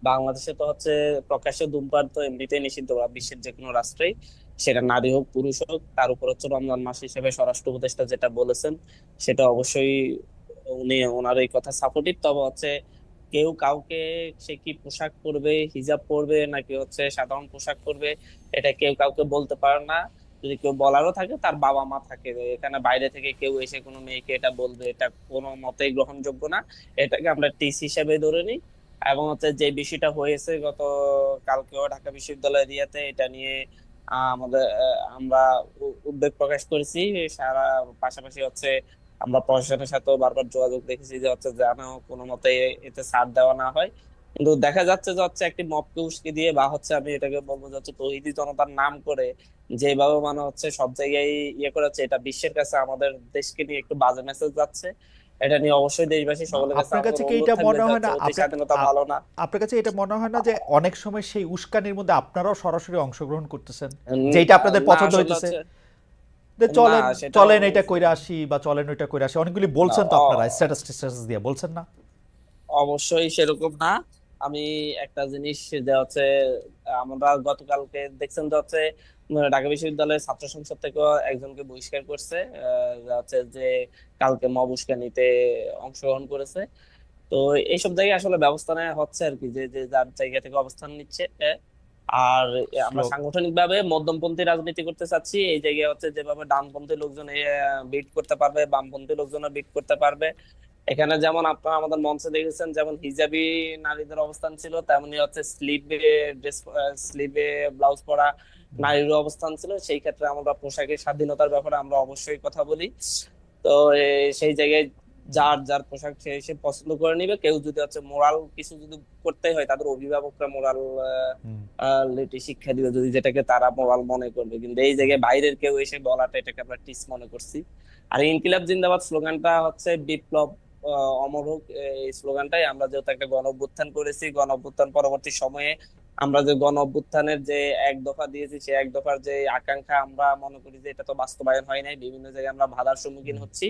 বাংলাদেশে তো হচ্ছে প্রকাশ্যে ধূমপান তো এমনিতেই নিষিদ্ধ বা বিশ্বের যে কোনো রাষ্ট্রেই, সেটা নারী হোক পুরুষ হোক। তার উপর হচ্ছে রমজান মাস হিসেবে স্বরাষ্ট্র উপদেষ্টা যেটা বলেছেন সেটা অবশ্যই ওনার এই কথা সাপোর্টিভ। তবে হচ্ছে কেউ কাউকে সে কি পোশাক পরবে, হিজাব পরবে নাকি হচ্ছে সাধারণ পোশাক পরবে, এটা কেউ কাউকে বলতে পারে না। যদি কেউ বলারও থাকে তার বাবা মা থাকে, এখানে বাইরে থেকে কেউ এসে কোনো মেয়েকে এটা বলবে, এটা কোনো মতেই গ্রহণযোগ্য না। এটাকে আমরা টিস হিসেবে ধরে নিই। এবং হচ্ছে যে বিষয়টা হয়েছে গত কালকেও ঢাকা বিশ্ববিদ্যালয় এরিয়াতে, এটা নিয়ে আমরা উদ্বেগ প্রকাশ করেছি সারা। পাশাপাশি হচ্ছে আমরা প্রশাসনের সাথেও বারবার যোগাযোগ রেখেছি যে হচ্ছে যেন কোনো মতে এতে ছাড় দেওয়া না হয়। কিন্তু দেখা যাচ্ছে যে হচ্ছে একটি মবকে উস্কে দিয়ে বা হচ্ছে আমি এটাকে বলবো যে হচ্ছে তৌহিদি জনতার নাম করে যেভাবে মানে হচ্ছে সব জায়গায় ইয়ে করে হচ্ছে, এটা বিশ্বের কাছে আমাদের দেশকে নিয়ে একটু বাজে মেসেজ যাচ্ছে। এটা নিয়ে অবশ্যই দেশবাসী সকলের কাছে আপনার আমাদের কাছে কি অনুরোধ এটা থাকবে মনে যে হয় হচ্ছে না অতি স্বাধীনতা ভালো না। আপনার কাছে এটা মনে হয় না যে অনেক সময় সেই উস্কানির মধ্যে আপনারাও সরাসরি অংশগ্রহণ করতেছেন, উম, যেটা আপনাদের না পছন্দ আসলে হইতেছে? হচ্ছে যে না চলেন সেটা চলেন এটা কইরা আসি বা চলেন ওইটা কইরা আসি, অনেকগুলি বলছেন তো আপনারা স্ট্যাটাস স্ট্যাটাস দিয়ে, বলছেন না? অবশ্যই সেরকম না। আমি একটা জিনিস যে হচ্ছে আমরা গতকালকে দেখছেন যে হচ্ছে ঢাকা বিশ্ববিদ্যালয়ের ছাত্র সংসদ থেকে একজনকে বহিষ্কার করছে, যা হচ্ছে যে কালকে মব উস্কানিতে অংশগ্রহণ করেছে। তো এইসব জায়গায় আসলে ব্যবস্থা নেওয়া হচ্ছে আর কি, যে যে যার জায়গা থেকে অবস্থান নিচ্ছে। আর আমরা শ্লোক সাংগঠনিক ভাবে মধ্যমপন্থী রাজনীতি করতে চাচ্ছি। এই জায়গায় হচ্ছে যেভাবে ডানপন্থী লোকজন বিট করতে পারবে, বামপন্থী লোকজন বিট করতে পারবে। এখানে যেমন আপনারা আমাদের মঞ্চে দেখেছেন, যেমন হিজাবি নারীদের অবস্থান ছিল, তেমনি হচ্ছে স্লিভে ড্রেস, স্লিভে ব্লাউজ পরা নারীর অবস্থান ছিল। সেই ক্ষেত্রে আমরা পোশাকের স্বাধীনতার ব্যাপারে আমরা অবশ্যই কথা বলি। তো সেই জায়গায় যার যার পোশাক সে সে পছন্দ করে নিবে। কেউ যদি হচ্ছে মোরাল কিছু যদি করতে হয়, তাদের অভিভাবকরা মোরাল হুম। লিটি শিক্ষা দিবে, যদি যেটাকে তারা মোরাল মনে করবে। কিন্তু এই জায়গায় বাইরের কেউ এসে বলাটা, এটাকে আমরা টিস মনে করছি। আর ইনকিলাব জিন্দাবাদ স্লোগানটা হচ্ছে বিপ্লব অমর হোক, এই স্লোগানটাই আমরা যেহেতু একটা গণ অভ্যুত্থান করেছি, গণ অভ্যুত্থান পরবর্তী সময়ে আমরা যে গণ অভ্যুত্থানের যে এক দফা দিয়েছি, সেই এক দফার যে আকাঙ্ক্ষা আমরা মনে করি যে এটা তো বাস্তবায়ন হয় নাই, বিভিন্ন জায়গায় আমরা বাধার সম্মুখীন হচ্ছি,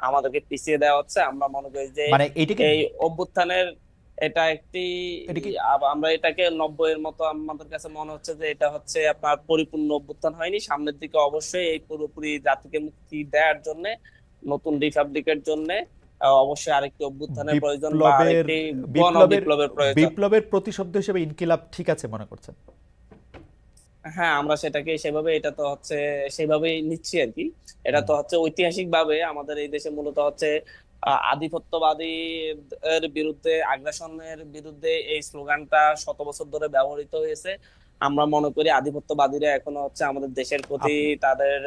আমাদেরকে পিছিয়ে দেওয়া হচ্ছে। আমরা মনে করি যে মানে এইটাকে এই অভ্যুত্থানের এটা একটি এটা কি আমরা এটাকে 90-এর মতো আমাদের কাছে মনে হচ্ছে যে এটা হচ্ছে আপনার পরিপূর্ণ অভ্যুত্থান হয়নি। সামনের দিকে অবশ্যই এই পুরোপুরি জাতিকে মুক্তি দেওয়ার জন্য, নতুন রিপাবলিকের জন্য অবশ্যই আরেকটি অভ্যুত্থানের প্রয়োজন, বা বিপ্লবের আরেকটি গণ বিপ্লবের বিপ্লবের প্রয়োজন। বিপ্লবের প্রতিশব্দ হিসেবে ইনকিলাব ঠিক আছে মনে করছেন? হ্যাঁ, আমরা সেটাকে সেভাবে, এটা তো হচ্ছে সেভাবেই নিচ্ছি আর কি। এটা হুম। তো হচ্ছে ঐতিহাসিক ভাবে আমাদের এই দেশে মূলত হচ্ছে আধিপত্যবাদী এর বিরুদ্ধে, আগ্রাসনের বিরুদ্ধে এই স্লোগানটা শত বছর ধরে ব্যবহৃত হয়েছে। আমরা মনে করি আধিপত্যবাদীরা এখনো হচ্ছে আমাদের দেশের প্রতি আপ- তাদের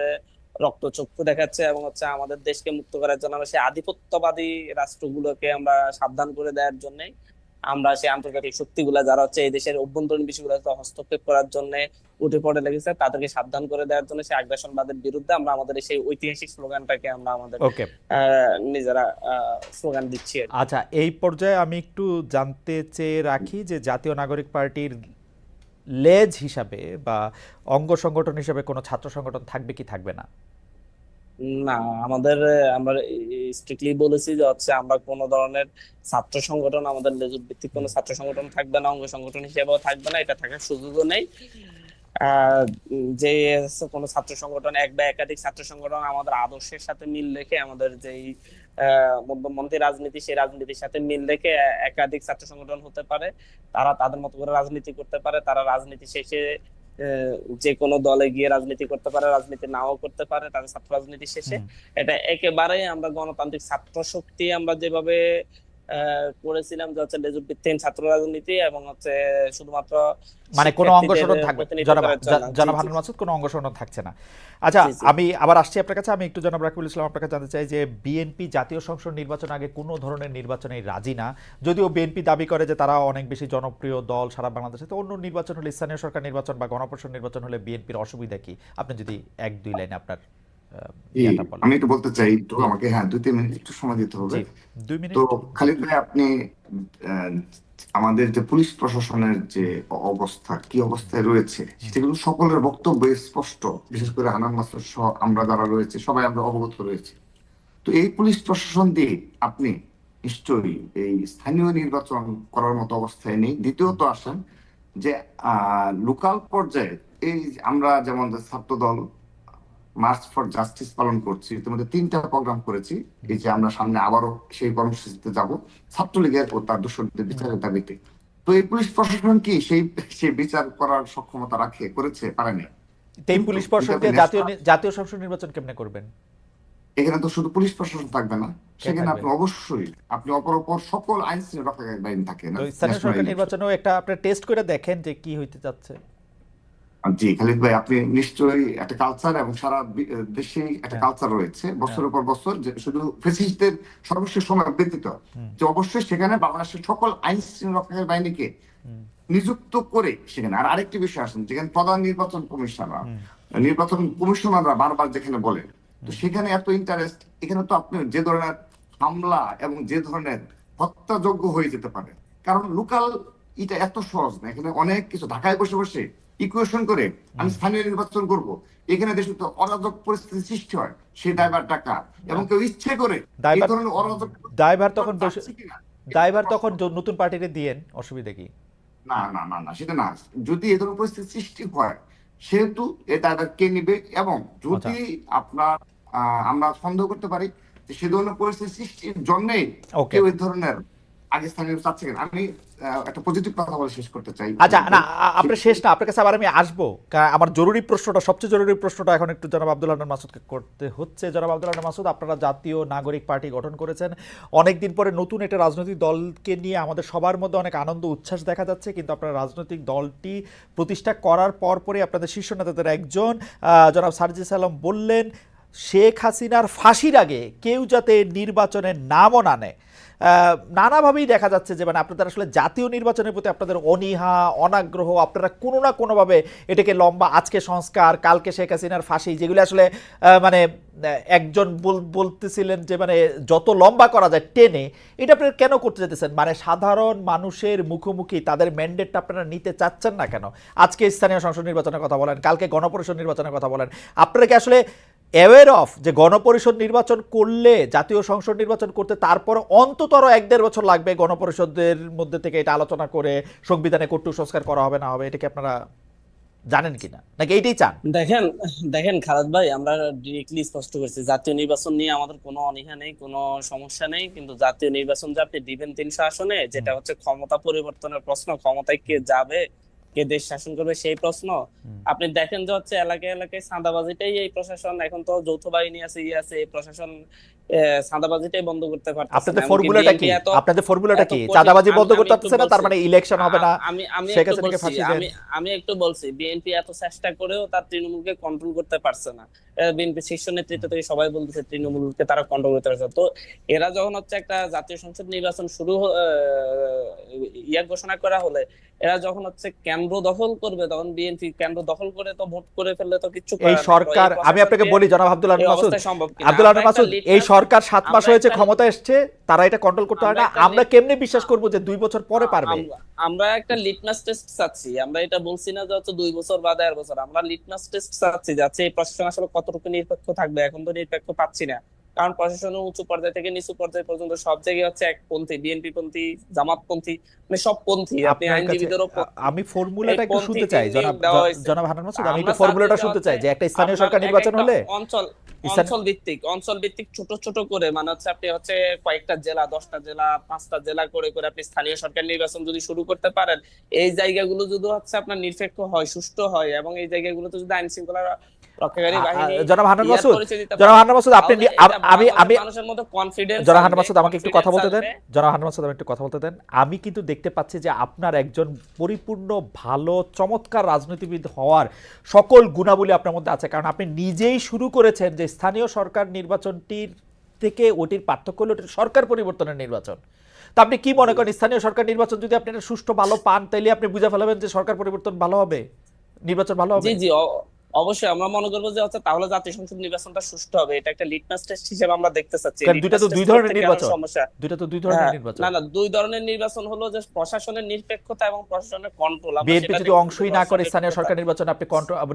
রক্তচক্ষু দেখাচ্ছে, এবং হচ্ছে আমাদের দেশকে মুক্ত করার জন্য আমরা সেই আধিপত্যবাদী রাষ্ট্রগুলোকে আমরা সাবধান করে দেওয়ার জন্য, আমরা সেই আন্তর্জাতিক শক্তিগুলা যারা হচ্ছে এই দেশের অভ্যন্তরীণ বিষয়গুলোতে হস্তক্ষেপ করার জন্য উঠে পড়ে লেগেছে, তাদেরকে সাবধান করে দেওয়ার জন্য সেই আগ্রাসনবাদের বিরুদ্ধে আমরা আমাদের সেই ঐতিহাসিক স্লোগানটাকে আমরা আমাদের ওকে। নিজেরা স্লোগান দিচ্ছি আর কি। আচ্ছা, এই পর্যায়ে আমি একটু জানতে চেয়ে রাখি যে জাতীয় নাগরিক পার্টির লেজ হিসাবে বা অঙ্গ সংগঠন হিসাবে কোনো ছাত্র সংগঠন থাকবে কি থাকবে না? না, আমাদের আমরা স্ট্রিক্টলি বলেছি যে হচ্ছে আমরা কোনো ধরনের ছাত্র সংগঠন, আমাদের লেজুর ভিত্তিক কোনো ছাত্র সংগঠন থাকবে না, অঙ্গ সংগঠন হিসেবেও থাকবে না, এটা থাকার সুযোগও নেই। যে কোনো ছাত্র সংগঠন, এক বা একাধিক ছাত্র সংগঠন আমাদের আদর্শের সাথে মিল রেখে, আমাদের যেই মধ্যমপন্থী রাজনীতি, সেই রাজনীতির সাথে মিল রেখে একাধিক ছাত্র সংগঠন হতে পারে। তারা তাদের মতো করে রাজনীতি করতে পারে, তারা রাজনীতি শেষে আহ, যে কোনো দলে গিয়ে রাজনীতি করতে পারে, রাজনীতি নাও করতে পারে তাদের ছাত্র রাজনীতি শেষে। হুম। এটা একেবারেই আমরা গণতান্ত্রিক ছাত্র শক্তি আমরা যেভাবে করেছিলাম, যে হচ্ছে লেজুর ভিত্তিহীন ছাত্র রাজনীতি, এবং হচ্ছে শুধুমাত্র মানে কোনো অঙ্গ শিক্ষার্থীদের সংগঠন থাকবে প্রতিনিধিত্ব জনাব করার জন্য। জি জনাব জি হান্নান মাসুদ, কোনো অঙ্গ সংগঠন থাকছে না। আচ্ছা, জি জি আমি আবার আসছি আপনার কাছে। আমি একটু জনাব রাকিবুল ইসলাম আপনার কাছে জানতে চাই যে বিএনপি জাতীয় সংসদ নির্বাচন আগে কোনো ধরনের নির্বাচনে রাজি না, যদিও বিএনপি দাবি করে যে তারা অনেক বেশি জনপ্রিয় দল সারা বাংলাদেশে। তো অন্য নির্বাচন হলে, স্থানীয় সরকার নির্বাচন বা গণপরিষদ নির্বাচন হলে বিএনপির অসুবিধা কি? আপনি যদি এক দুই লাইনে আপনার জি, ইয়াটা বলেন। আমি একটু বলতে চাই, একটু জি আমাকে 2-3 মিনিট একটু সময় দিতে হবে। জি, 2 মিনিট। তো খালিদ ভাই, আপনি আহ, আমাদের যে পুলিশ প্রশাসনের যে অবস্থা, কি অবস্থায় রয়েছে, সেটা কিন্তু সকলের বক্তব্য স্পষ্ট। বিশেষ করে হান্নান মাসুদ সহ আমরা যারা রয়েছে সবাই আমরা অবগত রয়েছে। তো এই পুলিশ প্রশাসন দিয়ে আপনি নিশ্চয়ই এই স্থানীয় নির্বাচন করার মতো অবস্থায় নেই। দ্বিতীয়ত আসেন যে লোকাল পর্যায়ে এই আমরা যেমন ছাত্রদল মার্চ ফর জাস্টিস পালন করছি, ইতিমধ্যে 3টা প্রোগ্রাম করেছি। এই যে আমরা সামনে আবারও সেই কর্মসূচিতে যাব ছাত্রলীগের ও তার দোষরদের বিচারের দাবিতে। তো এই পুলিশ প্রশাসন কি সেই সেই বিচার করার সক্ষমতা করেছে, পারেনি। তো এই কিন্তু পুলিশ যদি প্রশাসন আপনি দিয়ে জাতীয় সংসদ নির্বাচন কেমনে করবেন? এখানে তো শুধু পুলিশ প্রশাসন থাকবে না, কে সেখানে থাকবে? আপনি অবশ্যই আপনি অপর সকল আইন শৃঙ্খলা বাহিনী থাকে না, তো স্থানীয় ন্যাশনাল সরকার ইলেকশন। নির্বাচনেও একটা আপনার টেস্ট করে দেখেন যে কি হইতে যাচ্ছে। জি খালিদ ভাই, আপনি নিশ্চয়ই একটা কালচার এবং সারা দেশেই একটা হ্যাঁ কালচার রয়েছে হ্যাঁ। বছরের পর বছর, যে শুধু ফ্যাসিস্টদের সর্বশেষ সময় ব্যতীত, হুম যে অবশ্যই সেখানে বাংলাদেশের সকল আইন শৃঙ্খলা বাহিনীকে হুম নিযুক্ত করে সেখানে। আর আরেকটি বিষয় আসেন, যেখানে প্রধান নির্বাচন হুম কমিশনাররা বারবার যেখানে বলেন, তো হুম সেখানে এত ইন্টারেস্ট। এখানে তো আপনি যে ধরনের হামলা এবং যে ধরনের হত্যাযোগ্য হয়ে যেতে পারে, কারণ লোকাল এটা এত সহজ না। এখানে অনেক কিছু ঢাকায় বসে বসে ইকুয়েশন করে আমি স্থানীয় নির্বাচন করব, এখানে দেশে তো অরাজক পরিস্থিতি সৃষ্টি হয়, সেই দায়ভারটা কার? এবং কেউ ইচ্ছে করে এই দায়ভার ধরনের অরাজক দায়ভার তখন চাচ্ছে কিনা, দায়ভার তখন নতুন পার্টিতে দিয়েন, অসুবিধা কি? না না না না, সেটা না। যদি এই ধরনের পরিস্থিতি সৃষ্টি হয় সেহেতু এই দায়টা কে নিবে, এবং আচ্ছা, যদি আপনার আমরা সন্দেহ করতে পারি যে সে ধরনের পরিস্থিতি সৃষ্টির জন্যই ওকে। কেউ এই ধরনের আগে স্থানীয় চাচ্ছে কিনা। আমি একটা পজিটিভ কথা বলে শেষ করতে চাই। আচ্ছা, না আপনার শেষ না, আপনার কাছে আবার আমি আসবো, কারণ আমার জরুরি প্রশ্নটা, সবচেয়ে জরুরি প্রশ্নটা এখন একটু জনাব আব্দুল হান্নান মাসুদকে করতে হচ্ছে। জনাব আব্দুল হান্নান মাসুদ, আপনারা জাতীয় নাগরিক পার্টি গঠন করেছেন, অনেকদিন পরে নতুন একটা রাজনৈতিক দলকে নিয়ে আমাদের সবার মধ্যে অনেক আনন্দ উচ্ছ্বাস দেখা যাচ্ছে, কিন্তু আপনারা রাজনৈতিক দলটি প্রতিষ্ঠা করার পরে আপনাদের শীর্ষ নেতাদের একজন জনাব সার্জিস আলম বললেন শেখ হাসিনার ফাঁসির আগে কেউ যাতে নির্বাচনে নামও না নেয়। নানাভাবেই দেখা যাচ্ছে যে মানে আপনাদের আসলে জাতীয় নির্বাচনের প্রতি আপনাদের অনীহা, অনাগ্রহ, আপনারা কোনো না কোনোভাবে এটাকে লম্বা, আজকে সংস্কার, কালকে শেখ হাসিনার ফাঁসি, যেগুলো আসলে মানে একজন বলতেছিলেন যে মানে যত লম্বা করা যায় টেনে, এটা আপনারা কেন করতে যেতেছেন? মানে সাধারণ মানুষের মুখোমুখি তাদের ম্যান্ডেটটা আপনারা নিতে চাচ্ছেন না কেন? আজকে স্থানীয় সংসদ নির্বাচনের কথা বলেন, কালকে গণপরিষদ নির্বাচনের কথা বলেন, আপনারা কি আসলে অ্যাওয়ার অফ যে গণপরিষদ নির্বাচন করলে, জাতীয় সংসদ নির্বাচন করতে তারপর অন্ততর 1-1.5 বছর লাগবে, গণপরিষদের মধ্যে থেকে এটা আলোচনা করে সংবিধানে কটু সংস্কার করা হবে না হবে, এটা কি আপনারা জানেন কিনা, নাকি এইটাই চান? দেখেন দেখেন খালেদ ভাই, আমরা ডিরেক্টলি স্পষ্ট করছি জাতীয় নির্বাচন নিয়ে আমাদের কোনো অনীহা নেই, কোনো সমস্যা নেই, কিন্তু জাতীয় নির্বাচন যে আপনি দিবেন 300 আসনে, যেটা হচ্ছে ক্ষমতা পরিবর্তনের প্রশ্ন, ক্ষমতায় কে যাবে, কে দেশ শাসন করবে সেই প্রশ্ন। আপনি দেখেন যে হচ্ছে এলাকায় এলাকায় চাঁদাবাজিটাই এই প্রশাসন, এখন তো যৌথ বাহিনী আছে, এই প্রশাসন চাঁদাবাজিটাই বন্ধ করতে পারতেছে না। আপনাদের এমনকি ফর্মুলাটা বিএনপি কি? এত আপনাদের ফর্মুলাটা এত কি? কঠিন। চাঁদাবাজি বন্ধ আমি করতে একটু পারতেছে না, তার বলছি, মানে ইলেকশন হবে না, আমি শেখ একটু হাসিনাকে বলছি, ফাঁসি দেন? আমি একটু বলছি, বিএনপি এত চেষ্টা করেও তার তৃণমূলকে কন্ট্রোল করতে পারছে না। বিএনপি শীর্ষ নেতৃত্ব থেকে সবাই বলতেছে তৃণমূলকে তারা কন্ট্রোল করতে পারছে না। তো এরা যখন হচ্ছে একটা জাতীয় সংসদ নির্বাচন ঘোষণা করা হলে, এরা যখন হচ্ছে কেন্দ্র দখল করবে, তখন বিএনপি কেন্দ্র দখল করে তো ভোট করে ফেললে তো কিচ্ছু এই করার নেই। সরকার, আমি আপনাকে বলি জনাব আব্দুল এই হান্নান মাসুদ, অবস্থায় সম্ভব কিনা? আব্দুল হান্নান মাসুদ, এই সরকার 7 মাস হয়েছে আমরা ক্ষমতায় এসছে, তারা এটা কন্ট্রোল করতে পারে না, আমরা কেমনে বিশ্বাস করবো যে 2 বছর পরে পারবে? আমরা একটা লিটমাস টেস্ট চাচ্ছি। আমরা এটা বলছি না যে হচ্ছে 2 বছর বা 1.5 বছর, আমরা লিটমাস টেস্ট চাচ্ছি যাচ্ছে এই প্রশাসন আসলে কতটুকু নিরপেক্ষ থাকবে। এখন তো নিরপেক্ষ পাচ্ছি না, কারণ প্রশাসনের উঁচু পর্যায় থেকে নিচু পর্যায় পর্যন্ত সব জায়গায় হচ্ছে একপন্থী, বিএনপি পন্থী, জামাত পন্থী, মানে সব পন্থী। আপনি আপনার কাছে আইনজীবীদেরও আমি ফর্মুলাটা একটু পন্থী শুনতে চাই তিন দেওয়া হয়েছে। জনাব হান্নান মাসুদ, আমি একটু আমরা ফর্মুলাটা চাচ্ছি শুনতে চাই যে একটা স্থানীয় আপনার সরকার নির্বাচন হলে অঞ্চল অঞ্চল ভিত্তিক ছোট ছোট করে, মানে হচ্ছে আপনি হচ্ছে কয়েকটা জেলা, 10টা জেলা, 5টা জেলা করে করে আপনি স্থানীয় সরকার নির্বাচন যদি শুরু করতে পারেন, এই জায়গাগুলো যদি হচ্ছে আপনার নিরপেক্ষ হয়, সুষ্ঠু হয়, এবং এই জায়গাগুলোতে যদি আইন শৃঙ্খলা রক্ষাকারী বাহিনী জনাব হান্নান মাসুদ, পরিচয় দিতে জনাব পারে, হান্নান মাসুদ, আপনি তাহলে এটা আমি মানুষের মধ্যে কনফিডেন্স জনাব আসবে, হান্নান মাসুদ, আমাকে একটু কথা বলতে দেন। confidence জনাব হান্নান মাসুদ, আমি একটু কথা বলতে দেন। আমি কিন্তু দেখতে পাচ্ছি যে আপনার একজন পরিপূর্ণ ভালো চমৎকার রাজনীতিবিদ হওয়ার সকল গুণাবলী আপনার মধ্যে আছে, কারণ আপনি নিজেই শুরু করেছেন যে স্থানীয় সরকার নির্বাচনটির থেকে ওটির পার্থক্য হলো ওটির সরকার পরিবর্তনের নির্বাচন। তা আপনি কি মনে করেন, স্থানীয় সরকার নির্বাচন যদি আপনি একটা সুষ্ঠু ভালো পান, তাইলে আপনি বুঝে ফেলাবেন যে সরকার পরিবর্তন ভালো হবে, নির্বাচন ভালো হবে? জি জি, অবশ্যই আমরা মনে করবো যে হচ্ছে তাহলে জাতীয় সংসদ নির্বাচনটা সুষ্ঠু হবে। এটা একটা লিটমাস টেস্ট হিসেবে আমরা দেখতে চাচ্ছি। কারণ দুইটা তো দুই ধরনের নির্বাচন, সমস্যা দুইটা তো দুই ধরনের হ্যাঁ, নির্বাচন। না না, 2 ধরনের নির্বাচন হলো যে প্রশাসনের নিরপেক্ষতা এবং প্রশাসনের কন্ট্রোল। বিএনপি যদি অংশই না করে স্থানীয় সরকার নির্বাচন, আপনি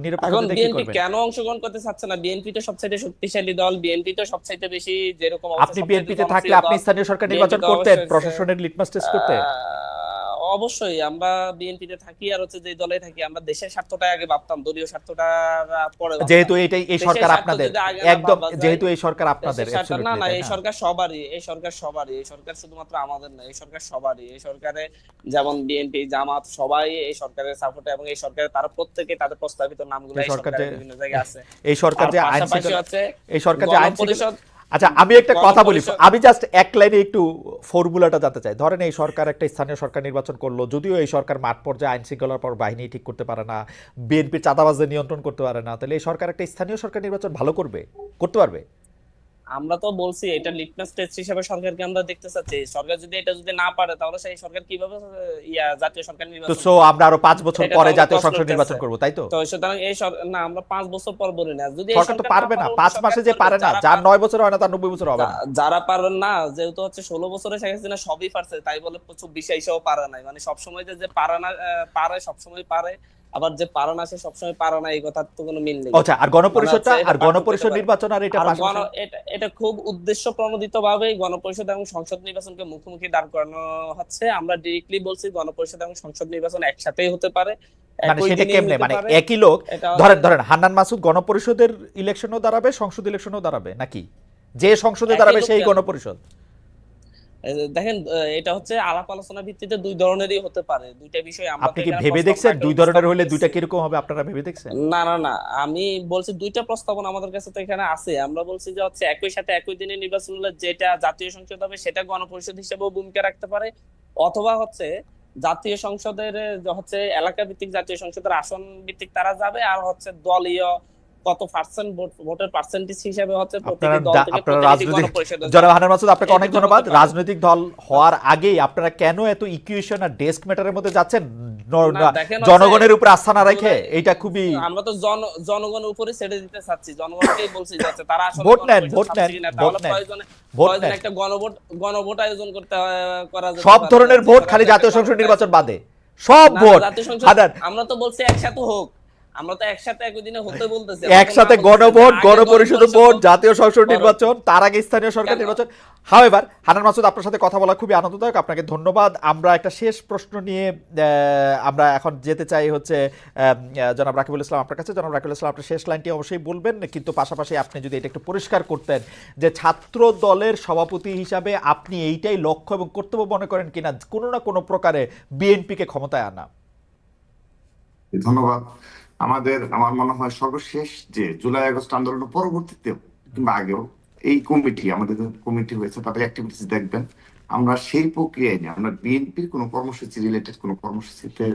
নিরপেক্ষ এখন হতে কি বিএনপি করবেন? কেন অংশগ্রহণ করতে চাচ্ছে না? বিএনপি তো সবচাইতে শক্তিশালী দল, বিএনপি তো সবচাইতে বেশি যেরকম আপনি বিএনপিতে থাকলে আপনি স্থানীয় সরকার নির্বাচন করতেন প্রশাসনের লিটমাস টেস্ট করতে? অবশ্যই আমরা বিএনপিতে থাকি আর হচ্ছে যে দলে থাকি, আমরা দেশের স্বার্থটা আগে ভাবতাম, দলীয় স্বার্থটা পরে ভাবতাম। যেহেতু এই সরকার স্বার্থ আপনাদের, যদি আগে না একদম ভাবা যায়, যেহেতু এই সরকার আপনাদের, দেশের স্বার্থ না absolutely, না, তাই এই না? সরকার সবারই, এই সরকার সবারই, এই সরকার শুধুমাত্র আমাদের না, এই সরকার সবারই। এই সরকারে যেমন বিএনপি, জামাত সবাই এই সরকারের সাপোর্টে, এবং এই সরকারে তারা প্রত্যেকে তাদের প্রস্তাবিত নামগুলো এই সরকারের বিভিন্ন জায়গায় আছে। এই সরকার যে আইন পাশাপাশি হচ্ছে এই সরকার যে আইন গণপরিষদ। আচ্ছা, আমি একটা কথা বলি, আমি জাস্ট এক লাইনে একটু ফর্মুলাটা জানতে চাই। ধরেন এই সরকার একটা স্থানীয় সরকার নির্বাচন করলো, যদিও এই সরকার মাঠ পর্যায়ে আইন শৃঙ্খলার পর বাহিনী ঠিক করতে পারে না, বিএনপির চাঁদাবাজদের নিয়ন্ত্রণ করতে পারে না, তাহলে এই সরকার একটা স্থানীয় সরকার নির্বাচন ভালো করতে পারবে? আমরা তো বলছি এটা লিটমাস টেস্ট হিসেবে সরকারকে আমরা দেখতে চাচ্ছি। সরকার যদি এটা না পারে, তাহলে সেই সরকার কিভাবে জাতীয় সরকার তো নির্বাচন সো আমরা আরো 5 বছর এটা পরে তো জাতীয় আমরা সংসদ প্রশ্ন নির্বাচন উঠেছে। করব, তাই তো? তো সুতরাং না, আমরা 5 বছর পর বলি না। যদি এই সরকার তো পারবে না, 5 মাসে যে পারে না, যার 9 বছর হয় না তার 90 বছর হবে না। যারা পারবেন না, যেহেতু হচ্ছে 16 বছরে শেখ হাসিনা সবই পারছে, তাই বলে 24 এসেও পারে নাই। মানে সবসময় যে পারে না, পারে, সবসময় পারে আবার যে পারে না সে সবসময় পারে না, এই কথার তো কোনো মিল নেই। আচ্ছা, আর মানে গণপরিষদটা, হচ্ছে এটা আর পার্থক্য হতে গণপরিষদ পারে। নির্বাচন আর এটা আর পাশাপাশি এটা খুব উদ্দেশ্য প্রণোদিত ভাবে গণপরিষদ এবং সংসদ নির্বাচনকে মুখোমুখি দাঁড় করানো হচ্ছে। আমরা ডিরেক্টলি বলছি গণপরিষদ এবং সংসদ নির্বাচন একসাথেই হতে পারে, মানে একই সেটা দিনেই কেমনে, হতে মানে পারে। একই লোক এটা ধরেন ধরেন হান্নান মাসুদ গণপরিষদের ইলেকশনও দাঁড়াবে, সংসদ ইলেকশনও দাঁড়াবে, নাকি যে সংসদে একই দাঁড়াবে লোক সেই কেন? গণপরিষদ? দেখেন, এটা হচ্ছে আলাপ আলোচনা ভিত্তিতে দুই ধরনেরই হতে পারে, দুইটা বিষয় আমরা তো আপনি কি এখানে ভেবে প্রস্তাবনা দেখছেন আকারে দুই ধরনের উপস্থাপন হলে দুইটা করছি। কিরকম হবে, আপনারা ভেবে দেখছেন? না না না, আমি বলছি দুইটা প্রস্তাবনা আমাদের কাছে তো এখানে আছে। আমরা বলছি যে হচ্ছে একই সাথে একই দিনে নির্বাচন হলে যেটা জাতীয় সংসদ হবে সেটা গণপরিষদ হিসেবেও ভূমিকা রাখতে পারে, অথবা হচ্ছে জাতীয় সংসদের হচ্ছে এলাকা ভিত্তিক জাতীয় সংসদের আসন ভিত্তিক তারা যাবে, আর হচ্ছে দলীয় কত পার্সেন্ট ভোটের পার্সেন্টেজ হিসাবে হচ্ছে আপনারা প্রতিটি দল থেকে আপনারা প্রতিনিধি রাজনৈতিক, গণপরিষদে জনাব যাবে। হান্নান মাসুদ আপনাকে এই অনেক দুটো ধন্যবাদ। হতে পারে। রাজনৈতিক দল হওয়ার আগেই আপনারা কেন এত ইকুয়েশন আর ডেস্ক ম্যাটারের মধ্যে যাচ্ছেন না, দেখেন হচ্ছে জনগণের উপর আস্থা না রেখে? এইটা খুবই, আমরা তো জনগণের উপরে ছেড়ে দিতে চাচ্ছি, জনগণকেই বলছি যাচ্ছে তারা আসলে ভোট নেন, গণপরিষদ ভোট চাচ্ছে নেন, কিনা। ভোট তাহলে নেন, প্রয়োজনে ভোট প্রয়োজনে নেন। একটা গণভোট আয়োজন করতে করা যেতে সব পারে, ধরনের যাচ্ছে ভোট, তারা খালি একটা জাতীয় সংসদ গণভোট নির্বাচন আয়োজন বাদে সব না, ভোট। জাতীয় সংসদ হান্নান, আমরা তো বলছি একসাথে হোক, আমরা তো একসাথে একই দিনে হতে বলতেছি। একসাথে গণভোট, গণপরিষদ ভোট, জাতীয় সংসদ নির্বাচন, তার আগে স্থানীয় সরকার কেন? নির্বাচন। হাওয়েভার হান্নান মাসুদ, আপনার সাথে কথা বলা খুবই আনন্দদায়ক, আপনাকে ধন্যবাদ। আমরা একটা শেষ প্রশ্ন নিয়ে আমরা এখন যেতে চাই হচ্ছে জনাব রাকিবুল ইসলাম আপনার কাছে। জনাব রাকিবুল ইসলাম, আপনার শেষ লাইনটি অবশ্যই বলবেন, কিন্তু পাশাপাশি আপনি যদি এটা একটু পরিষ্কার করতেন যে ছাত্র দলের সভাপতি হিসাবে আপনি এইটাই লক্ষ্য এবং কর্তব্য মনে করেন কিনা কোনো না কোনো প্রকারে বিএনপিকে ক্ষমতায় আনা? ধন্যবাদ। আমার মনে হয় সর্বশেষ যে জুলাই আগস্ট আন্দোলনের পরবর্তীতে কিংবা আগেও এই কমিটি, আমাদের যে কমিটি হয়েছে তাদের অ্যাক্টিভিটিস দেখবেন, আমরা সেই প্রক্রিয়ায় নিয়ে আমরা বিএনপির কোনো কর্মসূচি রিলেটেড কোনো কর্মসূচিতে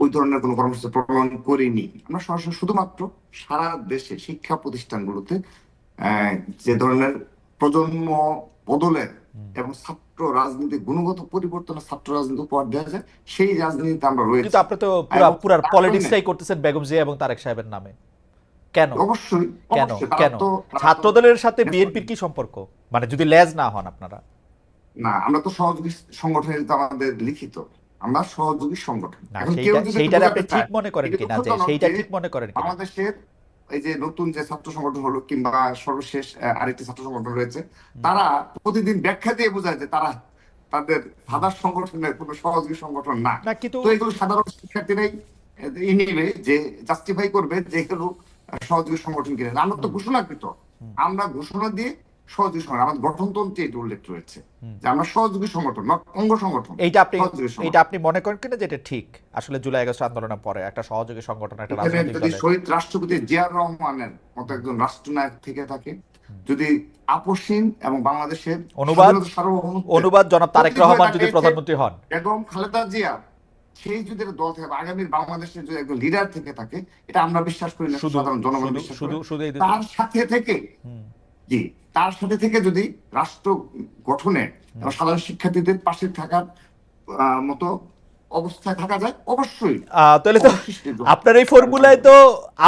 ওই ধরনের কোনো কর্মসূচি প্রণয়ন করিনি। আমরা সরাসরি শুধুমাত্র সারা দেশে শিক্ষা প্রতিষ্ঠানগুলোতে যে ধরনের প্রজন্ম বদলের এবং ছাত্র রাজনীতি গুণগত পরিবর্তনের ছাত্র রাজনীতি উপহার দেওয়া যায়, সেই রাজনীতিতে আমরা রয়েছি। কিন্তু আপনি তো পুরা পলিটিক্সটাই করতেছেন বেগম জিয়া এবং তারেক সাহেবের নামে, কেন? অবশ্যই কেন অবশ্যই তারা কেন তো ছাত্রদলের সাথে বিএনপির কি সম্পর্ক, মানে যদি লেজ না হন আপনারা? না, আমরা তো সহযোগী সংগঠনের তো আমাদের লিখিত, আমরা সহযোগী সংগঠন। না, এখন কেউ যদি সেইটা আপনি বোঝাতে ঠিক চায়, মনে করেন এটা কিনা, যে দুঃখজনক সেইটা যে ঠিক মনে করেন কিনা? বাংলাদেশের এই যে নতুন যে ছাত্র সংগঠন হলো কিংবা সর্বশেষ আরেকটি ছাত্র সংগঠন রয়েছে, তারা প্রতিদিন ব্যাখ্যা দিয়ে বোঝায় যে তারা তাদের ফাদার সংগঠনের কোনো সহযোগী সংগঠন না। না, কিন্তু তো এগুলো সাধারণ শিক্ষার্থীরাই নেবে, যে জাস্টিফাই করবে যে এগুলো সহযোগী সংগঠন কিনা। আমরা তো ঘোষণাকৃত, আমরা ঘোষণা দিয়ে সহযোগী সংগঠন, আমাদের গঠনতন্ত্রে এটা উল্লেখ রয়েছে যে আমরা সহযোগী সংগঠন, নট অঙ্গ সংগঠন। এইটা আপনি মনে করেন কিনা যেটা ঠিক আসলে জুলাই আগস্ট আন্দোলনের পরে একটা সহযোগী সংগঠন, একটা রাজনৈতিক যদি দলের? শহীদ রাষ্ট্রপতি জিয়াউর রহমানের মতো একজন রাষ্ট্রনায়ক থেকে থাকে, যদি আপসহীন এবং বাংলাদেশের অনুবাদ জনাব তারেক রহমান যদি প্রধানমন্ত্রী হন, এবং খালেদা জিয়া সেই যদি দল থেকে আগামীর বাংলাদেশের যদি একজন লিডার থেকে থাকে, এটা আমরা বিশ্বাস করি না, সাধারণ জনগণ বিশ্বাস করে। তার সাথে থেকে জি, তার সাথে থেকে যদি রাষ্ট্র গঠনে এবং সাধারণ শিক্ষার্থীদের পাশে থাকার মতো অবস্থায় থাকা যায়, অবশ্যই। তাহলে তো আপনার এই ফর্মুলায় তো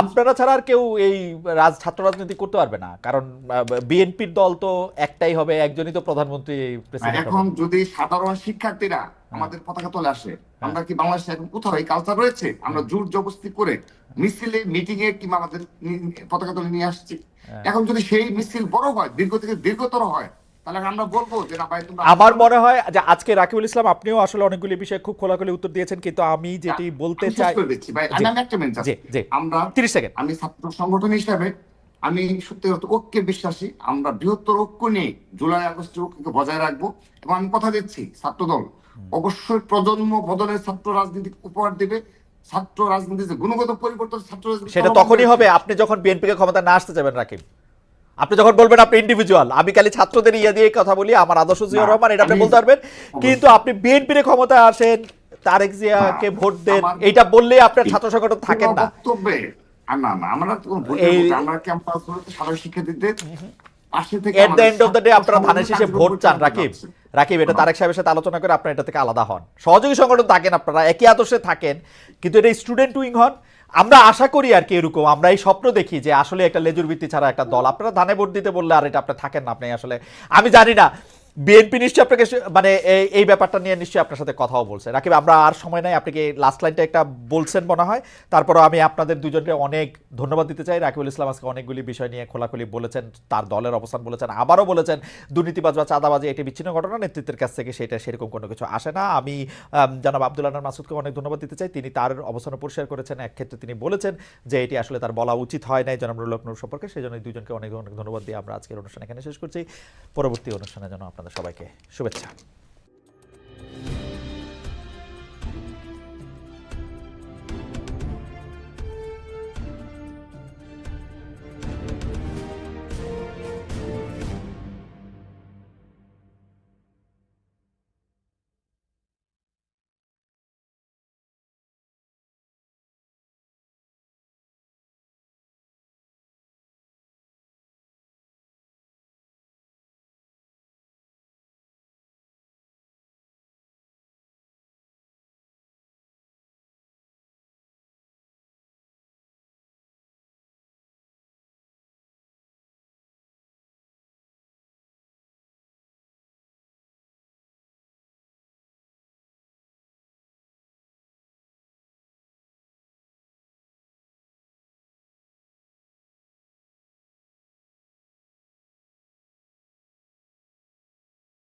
আপনারা ছাড়া আর কেউ এই ছাত্র রাজনীতি করতে পারবে না, কারণ বিএনপির দল তো একটাই হবে, একজনই তো প্রধানমন্ত্রী। এখন যদি সাধারণ শিক্ষার্থীরা আমাদের পতাকা তলে আসে, আমরা কি বাংলাদেশে এখন কোথাও এই কালচার রয়েছে আমরা জোর জবরদস্তি করে মিছিলে, মিটিং এ কিংবা আমাদের পতাকা তলে নিয়ে আসছি? এখন যদি সেই মিছিল বড় হয়, দীর্ঘ থেকে দীর্ঘতর হয়, তাহলে আমরা বলবো যে না ভাই তোমরা। আমার মনে হয় যে আজকে রাকিবুল ইসলাম আপনিও আসলে অনেকগুলি বিষয়ে খুব খোলাখুলি উত্তর দিয়েছেন, কিন্তু আমি যেটি বলতে চাই, আমরা 30 সেকেন্ড, আমি ছাত্র সংগঠন হিসাবে আমি সত্যি ঐক্যে বিশ্বাসী। আমরা বৃহত্তর ঐক্য নিয়ে জুলাই আগস্টের ঐক্যকে বজায় রাখবো, এবং আমি কথা দিচ্ছি ছাত্রদল অবশ্যই প্রজন্ম বদলের ছাত্র রাজনীতি উপহার দেবে। ছাত্র রাজনীতি যে গুণগত পরিবর্তন, ছাত্র রাজনীতি সেটা তখনই হবে আপনি যখন বিএনপিকে ক্ষমতা না আসতে যাবেন। রাকিব, আপনি যখন বলবেন আপনি ইন্ডিভিজুয়াল, আমি খালি ছাত্রদের ইয়ে দিয়ে কথা বলি, আমার আদর্শ জিয়াউর রহমান, এটা আপনি বলতে পারবেন, কিন্তু আপনি বিএনপির ক্ষমতায় আসেন, তারেক জিয়াকে ভোট দেন, এইটা বললে আপনার ছাত্র সংগঠন থাকেন না। বক্তব্যে না না, আমরা আমরা ক্যাম্পাস সাধারণ শিক্ষার্থীদের পাশে থেকে at the end of the day আপনারা ধানের শেষে ভোট চান। রাকিব, এটা তারেক সাহেবের সাথে আলোচনা করে আপনারা এটা থেকে আলাদা হন। সহযোগী সংগঠন থাকেন, আপনারা একই আদর্শে থাকেন, কিন্তু এটা স্টুডেন্ট উইং হন। আমরা আশা করি আর কি এরকম, আমরা এই স্বপ্ন দেখি যে আসলে একটা লেজুর ভিত্তি ছাড়া একটা দল, আপনারা ধানে ভোট দিতে বললে আর এটা আপনি থাকেন না। আপনি আসলে, আমি জানি না বিএনপি নিশ্চয়ই আপনাকে মানে এই ব্যাপারটা নিয়ে নিশ্চয়ই আপনার সাথে কথাও বলছে। রাকিব, আমরা আর সময় নাই, আপনাকে লাস্ট লাইনটা একটা বলছেন মনে হয়, তারপরে আমি আপনাদের দুজনকে অনেক ধন্যবাদ দিতে চাই। রাকিবুল ইসলাম আজকে অনেকগুলি বিষয় নিয়ে খোলাখুলি বলেছেন, তার দলের অবস্থান বলেছেন, আবারও বলেছেন দুর্নীতিবাজ বা চাঁদাবাজি এটি বিচ্ছিন্ন ঘটনা, নেতৃত্বের কাছ থেকে সেটা সেরকম কোনো কিছু আসে না। আমি জনাব আব্দুল আনার মাসুদকে অনেক ধন্যবাদ দিতে চাই, তিনি তার অবস্থান পরিষ্কার করেছেন। এক ক্ষেত্রে তিনি বলেছেন যে এটি আসলে তার বলা উচিত হয় নাই জনাব নুরুল হক নূর সম্পর্কে, সেই জন্য দুজনকে অনেক অনেক ধন্যবাদ দিয়ে আমরা আজকের অনুষ্ঠান এখানে শেষ করছি। পরবর্তী অনুষ্ঠানের জন্য আপনাদের সবাইকে শুভেচ্ছা।